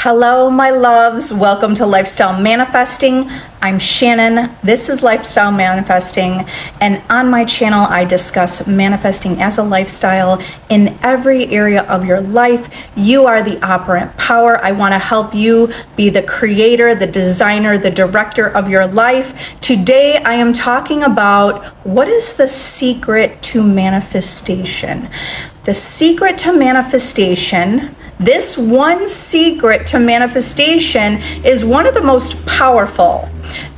Hello, my loves. Welcome to Lifestyle Manifesting. I'm Shannon. This is Lifestyle Manifesting. And on my channel, I discuss manifesting as a lifestyle in every area of your life. You are the operant power. I want to help you be the creator, the designer, the director of your life. Today, I am talking about what is the secret to manifestation. The secret to manifestation, this one secret to manifestation is one of the most powerful,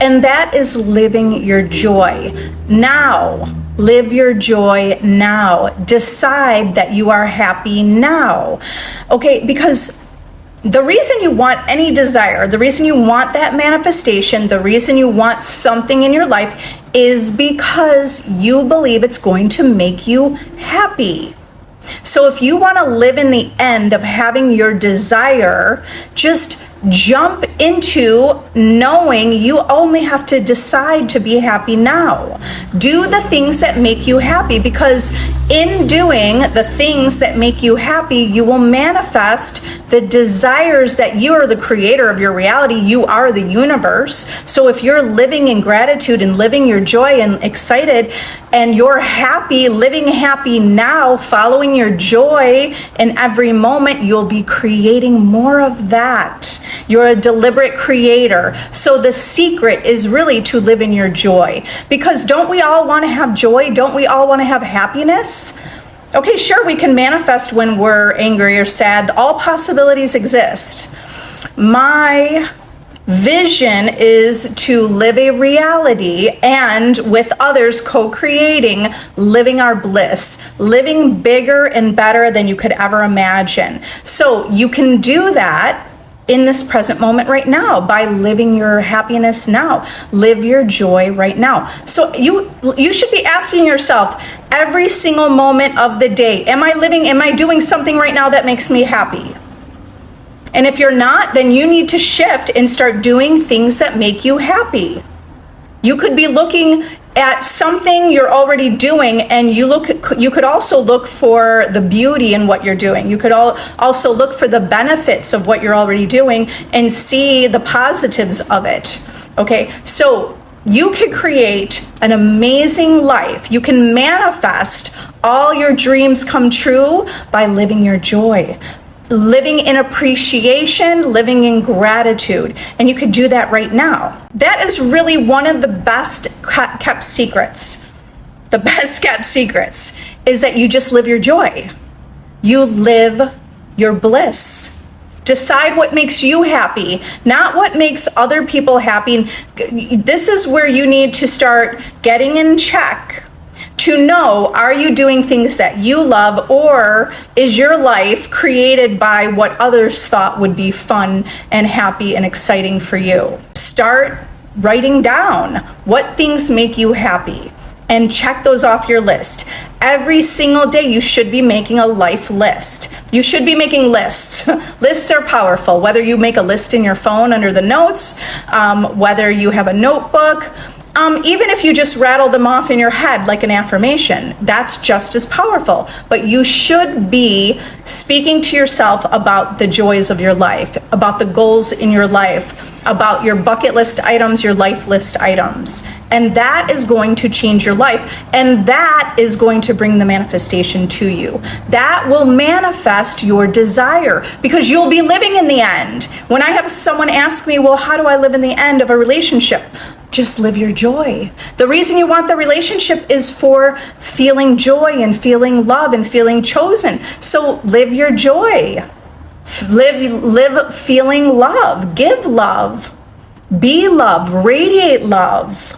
and that is living your joy now. Live your joy now. Decide that you are happy now. Okay, because the reason you want any desire, the reason you want that manifestation, the reason you want something in your life is because you believe it's going to make you happy. So if you want to live in the end of having your desire, just jump into knowing you only have to decide to be happy now. Do the things that make you happy, because in doing the things that make you happy, you will manifest the desires that you are the creator of your reality. You are the universe. So if you're living in gratitude and living your joy and excited, and you're happy, living happy now, following your joy in every moment, you'll be creating more of that. You're a deliberate creator. So the secret is really to live in your joy. Because don't we all want to have joy? Don't we all want to have happiness? Okay, sure, we can manifest when we're angry or sad. All possibilities exist. My vision is to live a reality and with others co-creating, living our bliss, living bigger and better than you could ever imagine. So you can do that in this present moment right now by living your happiness now. Live your joy right now. So you should be asking yourself every single moment of the day, am I doing something right now that makes me happy? And if you're not, then you need to shift and start doing things that make you happy. You could be looking at something you're already doing, and you could also look for the beauty in what you're doing. You could also look for the benefits of what you're already doing and see the positives of it. Okay, so you can create an amazing life. You can manifest all your dreams come true by living your joy, living in appreciation, living in gratitude. And you could do that right now. That is really one of the best kept secrets. The best kept secrets is that you just live your joy. You live your bliss. Decide what makes you happy, not what makes other people happy. This is where you need to start getting in check to know, are you doing things that you love, or is your life created by what others thought would be fun and happy and exciting for you? Start writing down what things make you happy and check those off your list. Every single day you should be making a life list. You should be making lists. Lists are powerful, whether you make a list in your phone under the notes, whether you have a notebook, even if you just rattle them off in your head like an affirmation, that's just as powerful. But you should be speaking to yourself about the joys of your life, about the goals in your life, about your bucket list items, your life list items. And that is going to change your life. And that is going to bring the manifestation to you. That will manifest your desire, because you'll be living in the end. When I have someone ask me, well, how do I live in the end of a relationship? Just live your joy. The reason you want the relationship is for feeling joy and feeling love and feeling chosen. So live your joy. Live feeling love. Give love. Be love. Radiate love.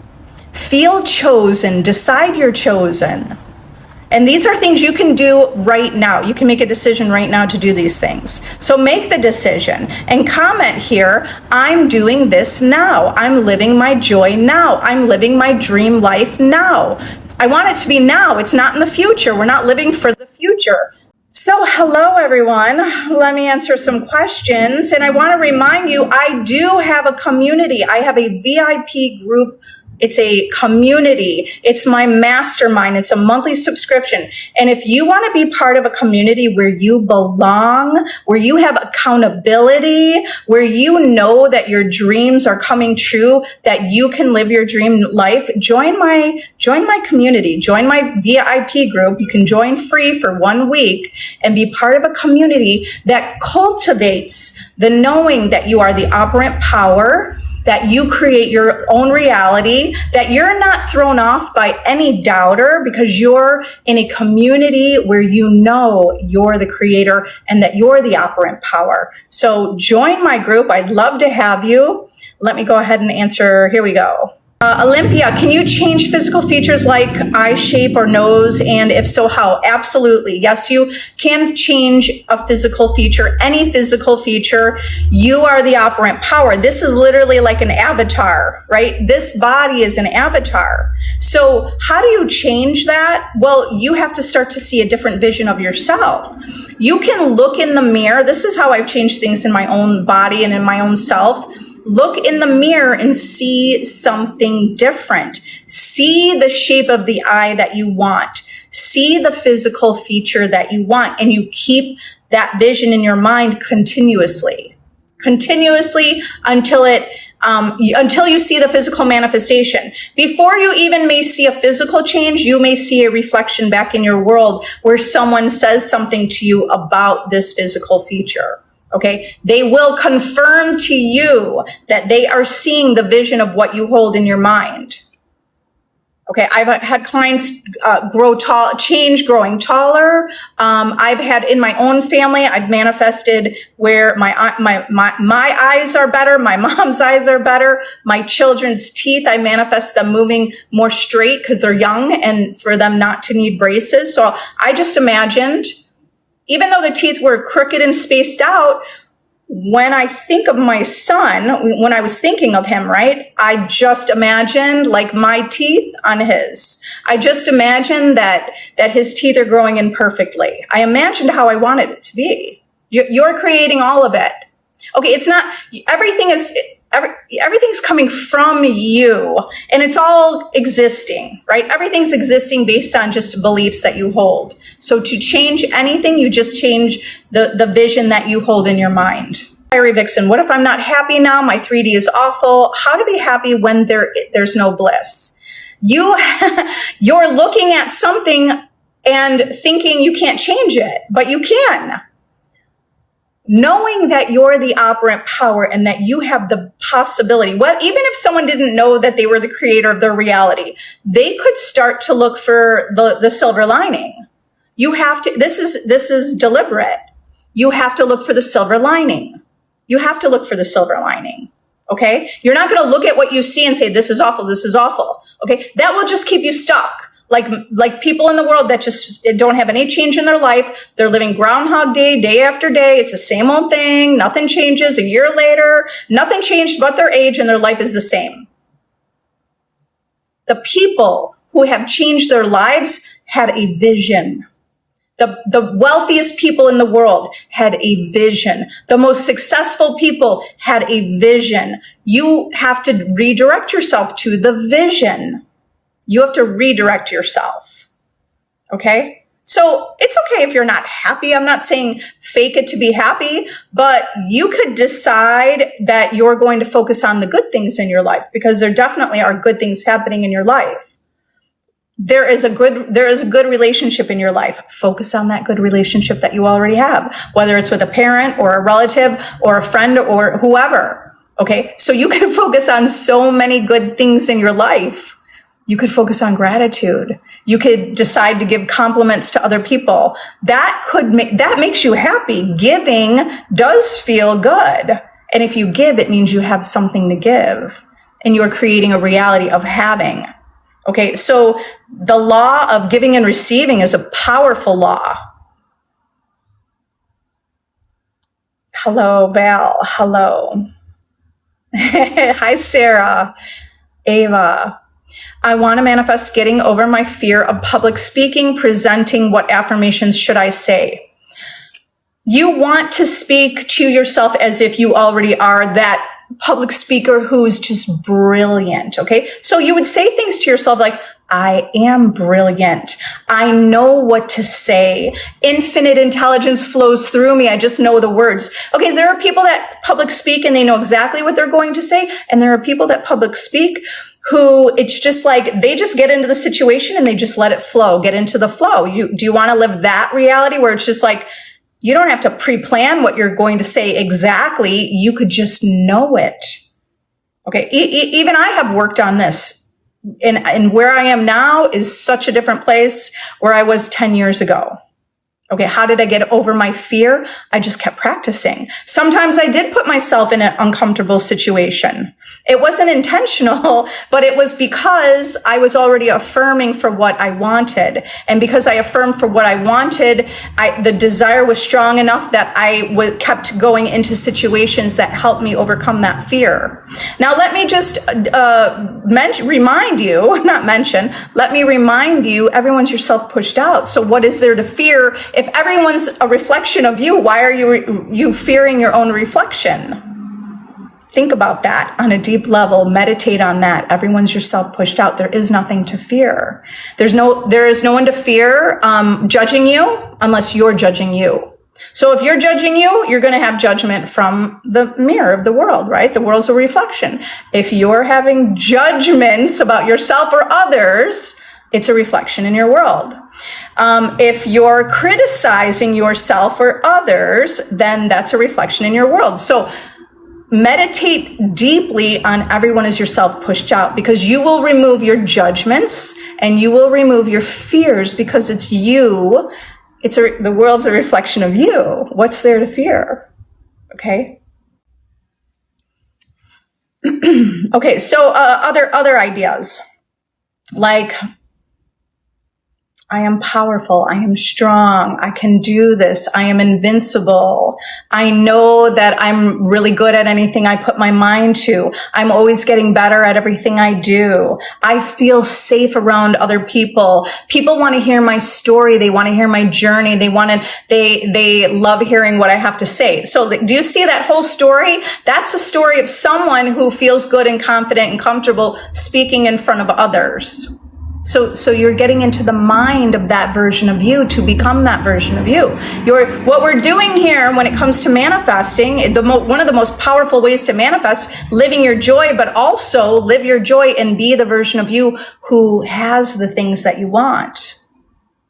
Feel chosen. Decide you're chosen. And these are things you can do right now. You can make a decision right now to do these things. So make the decision and comment here, I'm doing this now. I'm living my joy now. I'm living my dream life now. I want it to be now. It's not in the future. We're not living for the future. So hello, everyone. Let me answer some questions. And I want to remind you, I do have a community. I have a VIP group It's a community. It's my mastermind. It's a monthly subscription. And if you want to be part of a community where you belong, where you have accountability, where you know that your dreams are coming true, that you can live your dream life, join my community, join my VIP group. You can join free for 1 week and be part of a community that cultivates the knowing that you are the operant power, that you create your own reality, that you're not thrown off by any doubter because you're in a community where you know you're the creator and that you're the operant power. So join my group. I'd love to have you. Let me go ahead and answer. Here we go. Olympia, can you change physical features like eye shape or nose? And if so, how? Absolutely. Yes, you can change a physical feature, any physical feature. You are the operant power. This is literally like an avatar, right? This body is an avatar. So how do you change that? Well, you have to start to see a different vision of yourself. You can look in the mirror. This is how I've changed things in my own body and in my own self. Look in the mirror and see something different. See the shape of the eye that you want. See the physical feature that you want. And you keep that vision in your mind continuously until you see the physical manifestation. Before you even may see a physical change, you may see a reflection back in your world where someone says something to you about this physical feature. Okay, they will confirm to you that they are seeing the vision of what you hold in your mind. Okay, I've had clients grow tall, change growing taller. I've had in my own family, I've manifested where my eyes are better, my mom's eyes are better, my children's teeth, I manifest them moving more straight because they're young and for them not to need braces. So I just imagined, even though the teeth were crooked and spaced out, when I think of my son, when I was thinking of him, right, I just imagined like my teeth on his. I just imagined that his teeth are growing in perfectly. I imagined how I wanted it to be. You're creating all of it. Okay, it's not, everything's coming from you and it's all existing, right? Everything's existing based on just beliefs that you hold. So to change anything, you just change the vision that you hold in your mind. Fiery Vixen, what if I'm not happy now? My 3D is awful. How to be happy when there's no bliss? You're looking at something and thinking you can't change it, but you can. Knowing that you're the operant power and that you have the possibility, well, even if someone didn't know that they were the creator of their reality, they could start to look for the silver lining. You have to, this is deliberate. You have to look for the silver lining. You have to look for the silver lining. Okay. You're not going to look at what you see and say, this is awful. This is awful. Okay. That will just keep you stuck. Like people in the world that just don't have any change in their life. They're living Groundhog Day, day after day. It's the same old thing. Nothing changes. A year later, nothing changed but their age and their life is the same. The people who have changed their lives had a vision. The wealthiest people in the world had a vision. The most successful people had a vision. You have to redirect yourself to the vision. You have to redirect yourself. Okay? So it's okay if you're not happy. I'm not saying fake it to be happy, but you could decide that you're going to focus on the good things in your life because there definitely are good things happening in your life. There is a good relationship in your life. Focus on that good relationship that you already have, whether it's with a parent or a relative or a friend or whoever. Okay? So you can focus on so many good things in your life. You could focus on gratitude. You could decide to give compliments to other people. That makes you happy. Giving does feel good. And if you give, it means you have something to give. And you're creating a reality of having. Okay, so the law of giving and receiving is a powerful law. Hello, Val. Hello. Hi, Sarah. Ava. I want to manifest getting over my fear of public speaking, presenting. What affirmations should I say? You want to speak to yourself as if you already are that public speaker who's just brilliant, okay? So you would say things to yourself like, I am brilliant. I know what to say. Infinite intelligence flows through me. I just know the words. Okay, there are people that public speak and they know exactly what they're going to say. And there are people that public speak who it's just like they just get into the situation and they just let it flow, get into the flow. Do you want to live that reality where it's just like, you don't have to pre-plan what you're going to say exactly. You could just know it. Okay, even I have worked on this. And where I am now is such a different place where I was 10 years ago. Okay, how did I get over my fear? I just kept practicing. Sometimes I did put myself in an uncomfortable situation. It wasn't intentional, but it was because I was already affirming for what I wanted. And because I affirmed for what I wanted, the desire was strong enough that I kept going into situations that helped me overcome that fear. Now, let me just remind you, everyone's yourself pushed out. So what is there to fear? If everyone's a reflection of you, why are you fearing your own reflection? Think about that on a deep level. Meditate on that. Everyone's yourself pushed out. There is nothing to fear. There is no one to fear judging you unless you're judging you. So if you're judging you, you're going to have judgment from the mirror of the world, right? The world's a reflection. If you're having judgments about yourself or others, it's a reflection in your world. If you're criticizing yourself or others, then that's a reflection in your world. So meditate deeply on everyone is yourself pushed out, because you will remove your judgments and you will remove your fears because it's you. The world's a reflection of you. What's there to fear? Okay. Okay. So, other ideas like, I am powerful. I am strong. I can do this. I am invincible. I know that I'm really good at anything I put my mind to. I'm always getting better at everything I do. I feel safe around other people. People want to hear my story. They want to hear my journey. They love hearing what I have to say. So do you see that whole story? That's a story of someone who feels good and confident and comfortable speaking in front of others. So you're getting into the mind of that version of you to become that version of you. What we're doing here when it comes to manifesting, one of the most powerful ways to manifest, living your joy, but also live your joy and be the version of you who has the things that you want.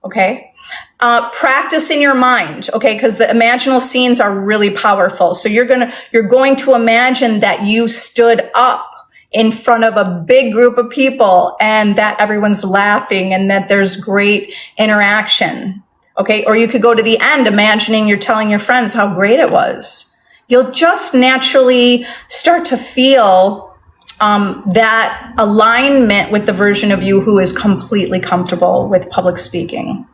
Okay? Practice in your mind, okay? Because the imaginal scenes are really powerful. So you're going to imagine that you stood up in front of a big group of people and that everyone's laughing and that there's great interaction. Okay. Or you could go to the end imagining you're telling your friends how great it was. You'll just naturally start to feel that alignment with the version of you who is completely comfortable with public speaking.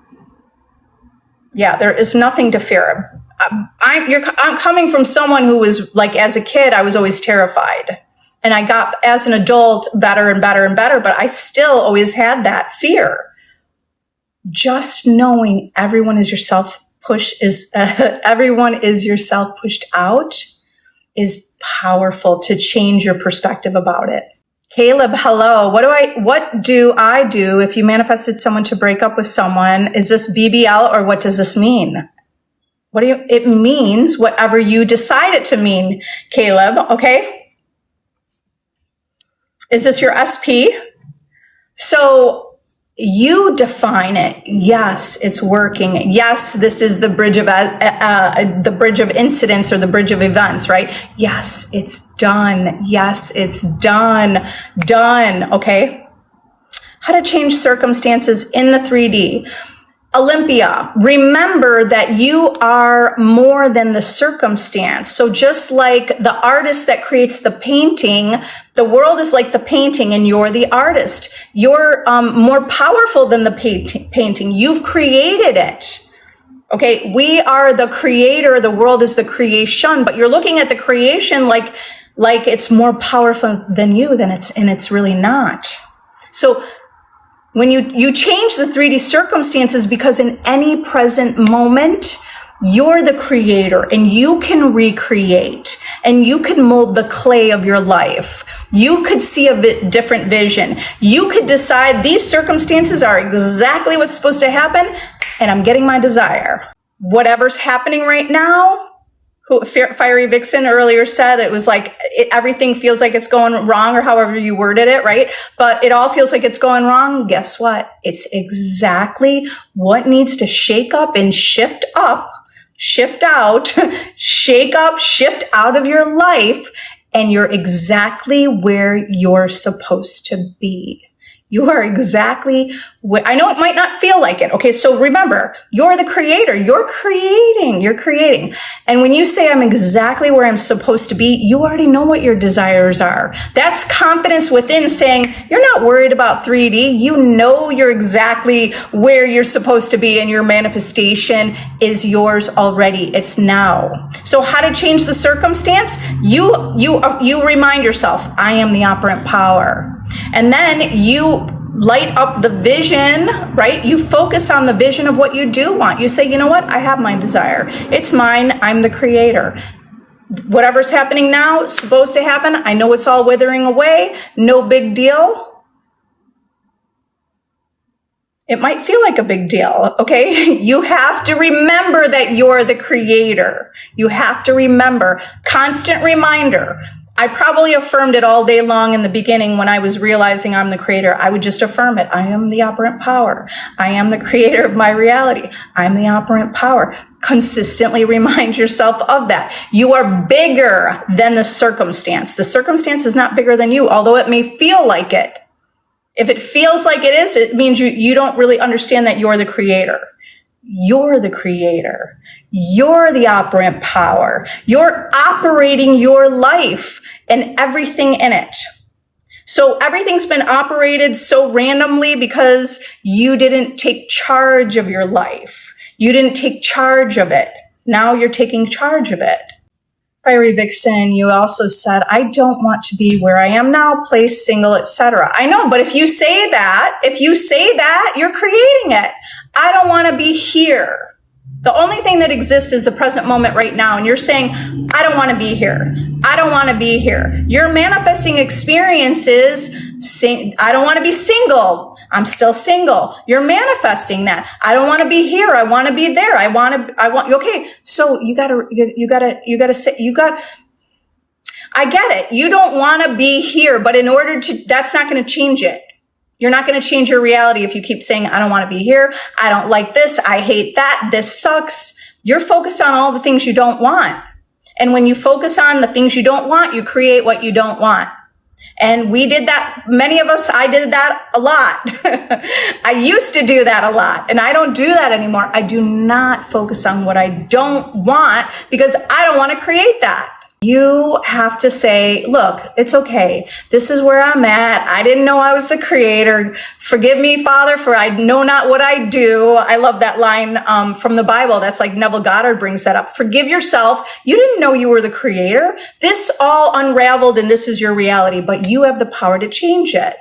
Yeah, there is nothing to fear. I'm coming from someone who was like, as a kid, I was always terrified. And I got, as an adult, better and better and better, but I still always had that fear. Just knowing everyone is yourself pushed out is powerful to change your perspective about it. Caleb, hello. What do I do if you manifested someone to break up with someone? Is this BBL or what does this mean? It means whatever you decide it to mean, Caleb, okay? Is this your SP? So you define it. Yes, it's working. Yes, this is the bridge of incidents or the bridge of events, right? Yes, it's done. Yes, it's done. Done. Okay. How to change circumstances in the 3D. Olympia, remember that you are more than the circumstance. So just like the artist that creates the painting, the world is like the painting and you're the artist. You're more powerful than the painting. You've created it. Okay, we are the creator. The world is the creation, but you're looking at the creation like it's more powerful than you, it's really not. So when you change the 3D circumstances, because in any present moment, You're the creator, and you can recreate, and you can mold the clay of your life. You could see a different vision. You could decide these circumstances are exactly what's supposed to happen, and I'm getting my desire. Whatever's happening right now, Fiery Vixen earlier said it was like everything feels like it's going wrong, or however you worded it, right? But it all feels like it's going wrong. Guess what? It's exactly what needs to shake up and shift out, shake up, shift out of your life, and you're exactly where you're supposed to be. You are exactly where, I know it might not feel like it. Okay, so remember, you're the creator. You're creating. And when you say I'm exactly where I'm supposed to be, you already know what your desires are. That's confidence within, saying you're not worried about 3D. You know you're exactly where you're supposed to be, and your manifestation is yours already. It's now. So how to change the circumstance? You remind yourself, I am the operant power. And then you light up the vision, right? You focus on the vision of what you do want. You say, you know what? I have my desire. It's mine. I'm the creator. Whatever's happening now is supposed to happen. I know it's all withering away. No big deal. It might feel like a big deal, okay? You have to remember that you're the creator. You have to remember. Constant reminder. I probably affirmed it all day long in the beginning when I was realizing I'm the creator. I would just affirm it. I am the operant power. I am the creator of my reality. I'm the operant power. Consistently remind yourself of that. You are bigger than the circumstance. The circumstance is not bigger than you, although it may feel like it. If it feels like it is, it means you don't really understand that you're the creator. You're the creator. You're the operant power. You're operating your life and everything in it. So everything's been operated so randomly because you didn't take charge of your life. You didn't take charge of it. Now you're taking charge of it. Fiery Vixen, you also said, I don't want to be where I am now, place, single, etc. I know, but if you say that, you're creating it. I don't want to be here. The only thing that exists is the present moment right now. And you're saying, I don't want to be here. I don't want to be here. Your manifesting experiences, I don't want to be single. I'm still single. You're manifesting that. I don't want to be here. I want to be there. Okay. So I get it. You don't want to be here, but that's not going to change it. You're not going to change your reality if you keep saying, I don't want to be here. I don't like this. I hate that. This sucks. You're focused on all the things you don't want. And when you focus on the things you don't want, you create what you don't want. And we did that. Many of us, I did that a lot. I used to do that a lot, and I don't do that anymore. I do not focus on what I don't want because I don't want to create that. You have to say, look, it's okay. This is where I'm at. I didn't know I was the creator. Forgive me, Father, for I know not what I do. I love that line from the Bible. That's like Neville Goddard brings that up. Forgive yourself. You didn't know you were the creator. This all unraveled and this is your reality, but you have the power to change it.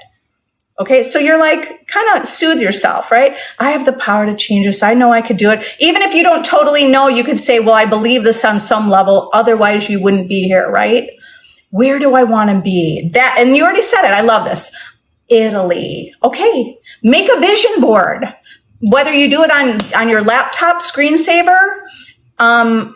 Okay, so you're like, kind of soothe yourself, right? I have the power to change this. I know I could do it. Even if you don't totally know, you could say, well, I believe this on some level. Otherwise, you wouldn't be here, right? Where do I want to be? That, and you already said it. I love this. Italy. Okay, make a vision board. Whether you do it on your laptop screensaver,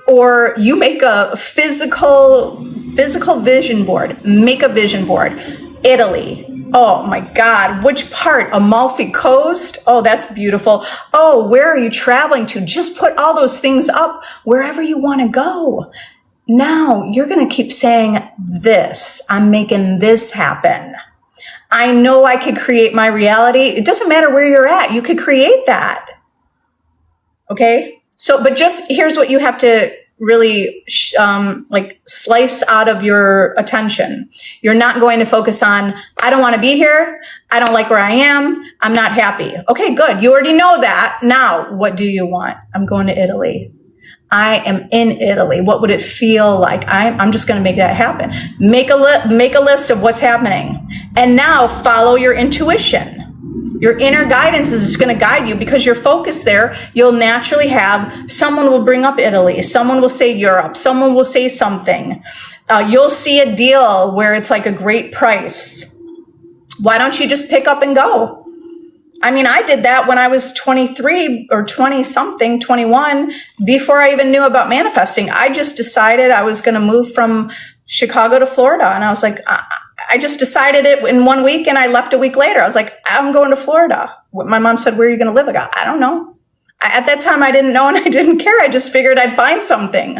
or you make a physical vision board. Make a vision board. Italy. Oh my God, which part? Amalfi Coast? Oh, that's beautiful. Oh, where are you traveling to? Just put all those things up wherever you want to go. Now you're going to keep saying this. I'm making this happen. I know I could create my reality. It doesn't matter where you're at. You could create that. Okay? So, but just here's what you have to really slice out of your attention. You're not going to focus on, I don't want to be here. I don't like where I am. I'm not happy. Okay, good. You already know that. Now, what do you want? I'm going to Italy. I am in Italy. What would it feel like? I'm just going to make that happen. Make a list of what's happening. And now follow your intuition. Your inner guidance is just going to guide you because you're focused there. You'll naturally have, someone will bring up Italy, someone will say Europe, someone will say something. You'll see a deal where it's like a great price. Why don't you just pick up and go? I mean, I did that when I was 23 or 20 something, 21, before I even knew about manifesting. I just decided I was going to move from Chicago to Florida. And I was like, I just decided it in 1 week and I left a week later. I was like, I'm going to Florida. My mom said, where are you going to live? I go, I don't know. At that time, I didn't know and I didn't care. I just figured I'd find something.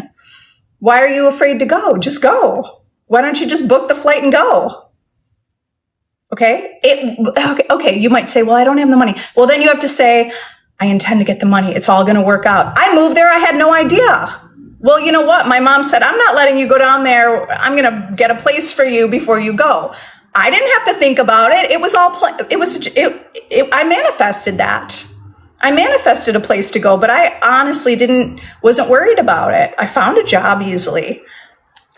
Why are you afraid to go? Just go. Why don't you just book the flight and go? Okay. Okay. You might say, well, I don't have the money. Well, then you have to say, I intend to get the money. It's all going to work out. I moved there. I had no idea. Well, you know what? My mom said, I'm not letting you go down there. I'm going to get a place for you before you go. I didn't have to think about it. It was all, I manifested that. I manifested a place to go, but I honestly wasn't worried about it. I found a job easily.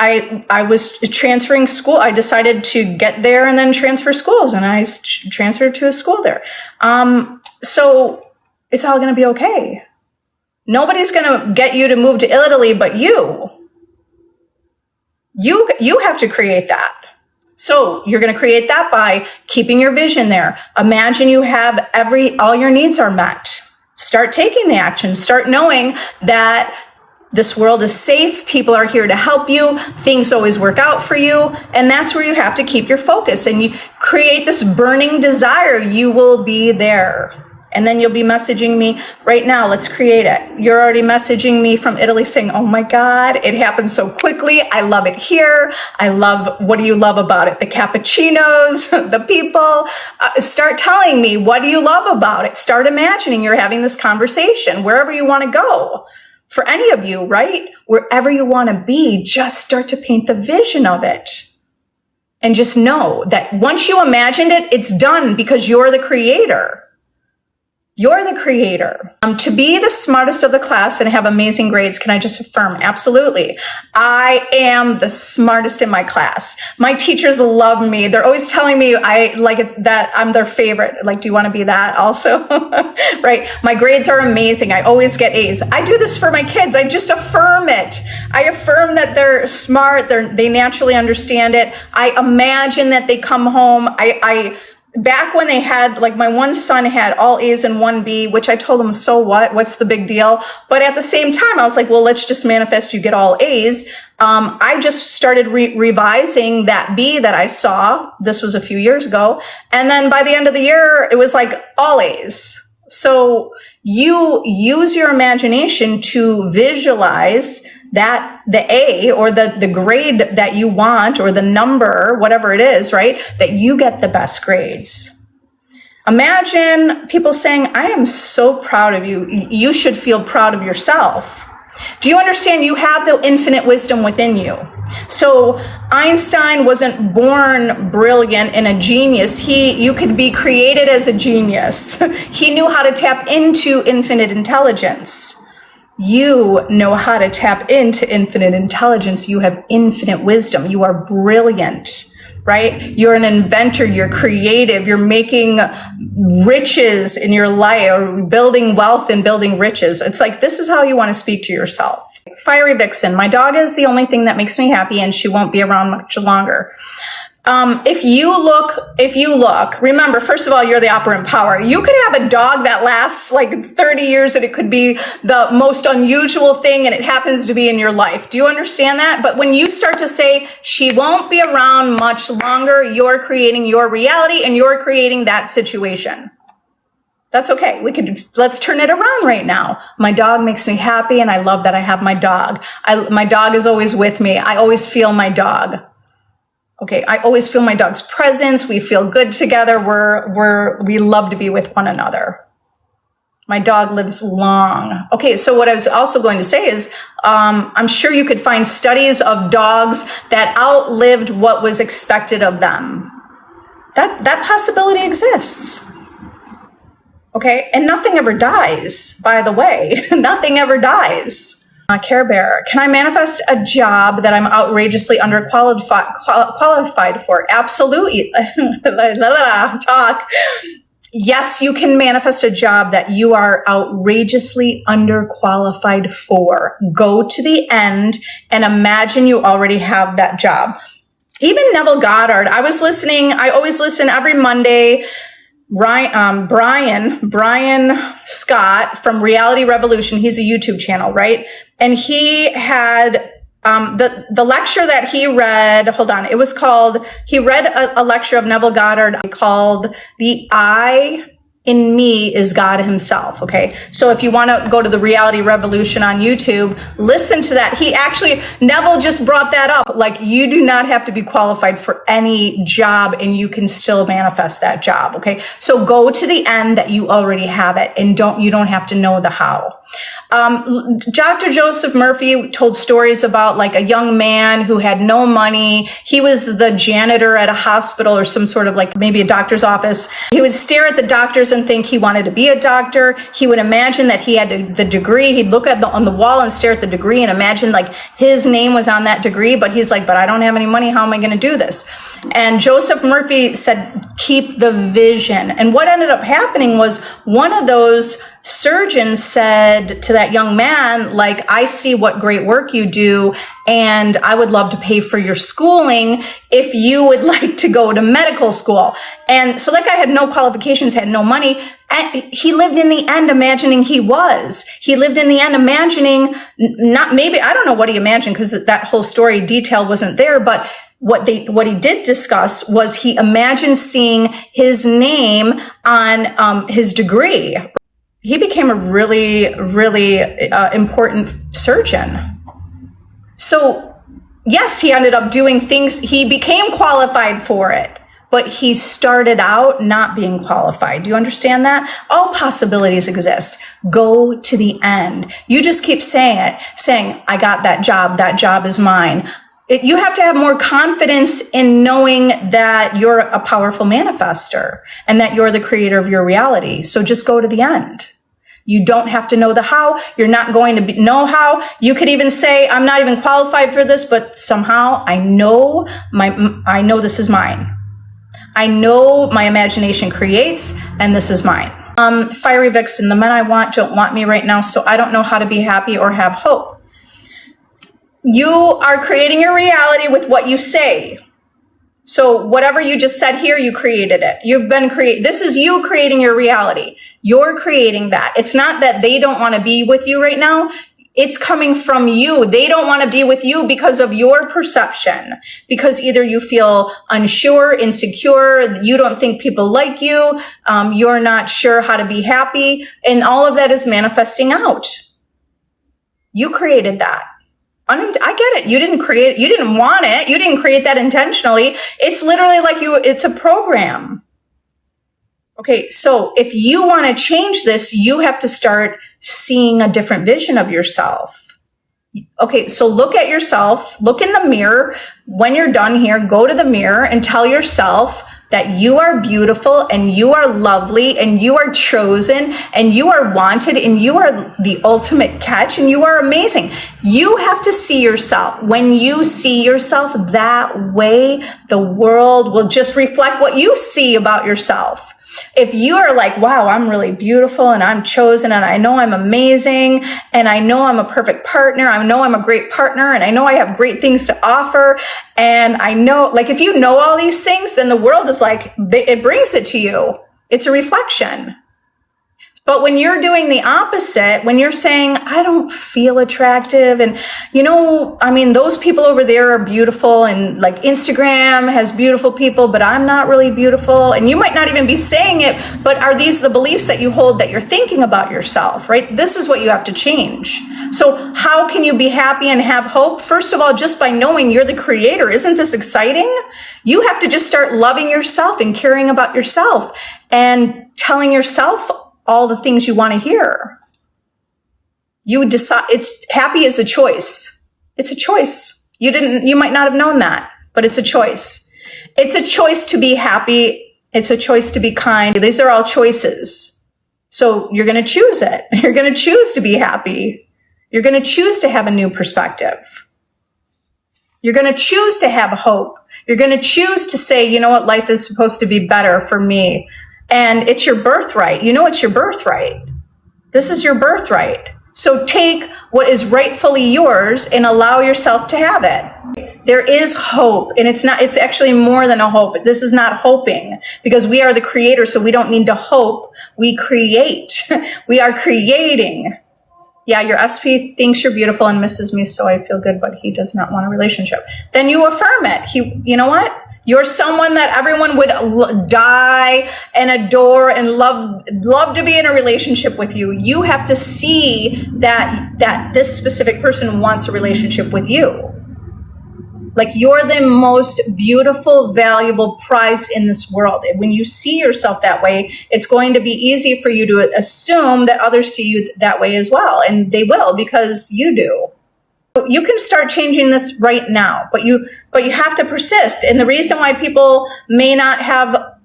I was transferring school. I decided to get there and then transfer schools, and I transferred to a school there. So it's all going to be okay. Nobody's going to get you to move to Italy, but you. You have to create that. So you're going to create that by keeping your vision there. Imagine you have all your needs are met. Start taking the action. Start knowing that this world is safe. People are here to help you. Things always work out for you. And that's where you have to keep your focus. And you create this burning desire. You will be there. And then you'll be messaging me right now. Let's create it. You're already messaging me from Italy saying, oh my God, it happened so quickly. I love it here. What do you love about it? The cappuccinos, the people. Start telling me, what do you love about it? Start imagining you're having this conversation wherever you want to go. For any of you, right? Wherever you want to be, just start to paint the vision of it. And just know that once you imagined it, it's done because you're the creator. You're the creator. To be the smartest of the class and have amazing grades, can I just affirm? Absolutely. I am the smartest in my class. My teachers love me. They're always telling me that I'm their favorite. Like, do you want to be that also? Right? My grades are amazing. I always get A's. I do this for my kids. I just affirm it. I affirm that they're smart. They naturally understand it. I imagine that they come home. Back when they had, like, my one son had all A's and one B, which I told him, so what? What's the big deal? But at the same time, I was like, well, let's just manifest you get all A's. I just started revising that B that I saw. This was a few years ago. And then by the end of the year, it was like all A's. So you use your imagination to visualize that the A or the grade that you want, or the number, whatever it is, right? That you get the best grades. Imagine people saying, I am so proud of you. You should feel proud of yourself. Do you understand? You have the infinite wisdom within you. So Einstein wasn't born brilliant and a genius. You could be created as a genius. He knew how to tap into infinite intelligence. You know how to tap into infinite intelligence. You have infinite wisdom. You are brilliant, right? You're an inventor. You're creative. You're making riches in your life, or building wealth and building riches. It's like, this is how you want to speak to yourself. Fiery Vixen. My dog is the only thing that makes me happy, and she won't be around much longer. If you look, remember, first of all, you're the operant power. You could have a dog that lasts like 30 years and it could be the most unusual thing and it happens to be in your life. Do you understand that? But when you start to say, she won't be around much longer, you're creating your reality and you're creating that situation. That's okay. Let's turn it around right now. My dog makes me happy and I love that I have my dog. My dog is always with me. I always feel my dog. Okay, I always feel my dog's presence. We feel good together. We love to be with one another. My dog lives long. Okay, so what I was also going to say is, I'm sure you could find studies of dogs that outlived what was expected of them. That possibility exists. Okay, and nothing ever dies, by the way. Nothing ever dies. Care Bear, can I manifest a job that I'm outrageously underqualified for? Absolutely. Talk. Yes, you can manifest a job that you are outrageously underqualified for. Go to the end and imagine you already have that job. Even Neville Goddard, I always listen every Monday. Brian Scott from Reality Revolution, he's a YouTube channel, right? And he had the lecture that he read, he read a lecture of Neville Goddard called The I in Me is God Himself. Okay. So if you want to go to the Reality Revolution on YouTube, listen to that. Neville just brought that up. Like, you do not have to be qualified for any job and you can still manifest that job. Okay. So go to the end that you already have it and you don't have to know the how. Dr. Joseph Murphy told stories about like a young man who had no money. He was the janitor at a hospital or some sort of like maybe a doctor's office. He would stare at the doctors and think he wanted to be a doctor. He would imagine that he had the degree. He'd look on the wall and stare at the degree and imagine like his name was on that degree, but he's like, but I don't have any money. How am I going to do this? And Joseph Murphy said, keep the vision. And what ended up happening was one of those surgeons said to that young man, like, I see what great work you do, and I would love to pay for your schooling if you would like to go to medical school. And so that guy had no qualifications, had no money. And he lived in the end imagining he lived in the end imagining, I don't know what he imagined because that whole story detail wasn't there, but what he did discuss was he imagined seeing his name on his degree. He became a really, really important surgeon. So yes, he ended up doing things. He became qualified for it, but he started out not being qualified. Do you understand that? All possibilities exist. Go to the end. You just keep saying, I got that job. That job is mine. You have to have more confidence in knowing that you're a powerful manifester and that you're the creator of your reality. So just go to the end. You don't have to know the how. You're not going to know how. You could even say, I'm not even qualified for this, but somehow I know this is mine. I know my imagination creates, and this is mine. Fiery Vixen, the men I want don't want me right now, so I don't know how to be happy or have hope. You are creating your reality with what you say. So whatever you just said here, you created it. This is you creating your reality. You're creating that. It's not that they don't want to be with you right now. It's coming from you. They don't want to be with you because of your perception, because either you feel unsure, insecure, you don't think people like you, you're not sure how to be happy, and all of that is manifesting out. You created that. I get it. You didn't create it. You didn't want it. You didn't create that intentionally. It's literally like it's a program. Okay, so if you want to change this, you have to start seeing a different vision of yourself. Okay, so look at yourself, look in the mirror. When you're done here, go to the mirror and tell yourself that you are beautiful and you are lovely and you are chosen and you are wanted and you are the ultimate catch and you are amazing. You have to see yourself. When you see yourself that way, the world will just reflect what you see about yourself. If you are like, wow, I'm really beautiful and I'm chosen and I know I'm amazing and I know I'm a perfect partner, I know I'm a great partner and I know I have great things to offer, and I know, like, if you know all these things, then the world is like, it brings it to you. It's a reflection. But when you're doing the opposite, when you're saying, I don't feel attractive, and those people over there are beautiful, and like Instagram has beautiful people, but I'm not really beautiful. And you might not even be saying it, but are these the beliefs that you hold that you're thinking about yourself, right? This is what you have to change. So how can you be happy and have hope? First of all, just by knowing you're the creator. Isn't this exciting? You have to just start loving yourself and caring about yourself and telling yourself all the things you want to hear. You would decide. Happy is a choice. It's a choice. You might not have known that, but it's a choice. It's a choice to be happy. It's a choice to be kind. These are all choices. So you're going to choose it. You're going to choose to be happy. You're going to choose to have a new perspective. You're going to choose to have hope. You're going to choose to say, you know what, life is supposed to be better for me. And it's your birthright. You know, it's your birthright. This is your birthright. So take what is rightfully yours and allow yourself to have it. There is hope, and it's actually more than a hope. This is not hoping, because we are the creator, so we don't need to hope. We create. We are creating. Yeah, your SP thinks you're beautiful and misses me, so I feel good, but he does not want a relationship. Then you affirm it. You know what? You're someone that everyone would die and adore and love to be in a relationship with you. You have to see that this specific person wants a relationship with you. Like, you're the most beautiful, valuable prize in this world. And when you see yourself that way, it's going to be easy for you to assume that others see you that way as well. And they will, because you do. You can start changing this right now, but you have to persist. And the reason why people may not have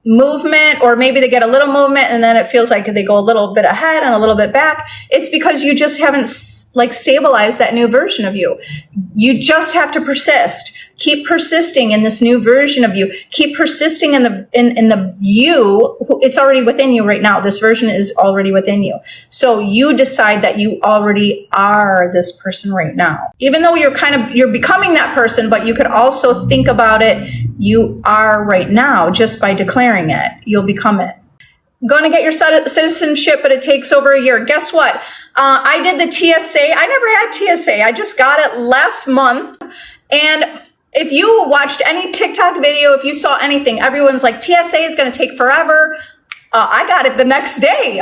movement, or maybe they get a little movement and then it feels like they go a little bit ahead and a little bit back, it's because you just haven't stabilized that new version of you. You just have to persist. Keep persisting in this new version of you. Keep persisting in the you. It's already within you right now. This version is already within you. So you decide that you already are this person right now. Even though you're becoming that person, but you could also think about it. You are right now just by declaring it. You'll become it. Going to get your citizenship, but it takes over a year. Guess what? I did the TSA. I never had TSA. I just got it last month. And if you watched any TikTok video, if you saw anything, everyone's like, TSA is going to take forever. I got it the next day.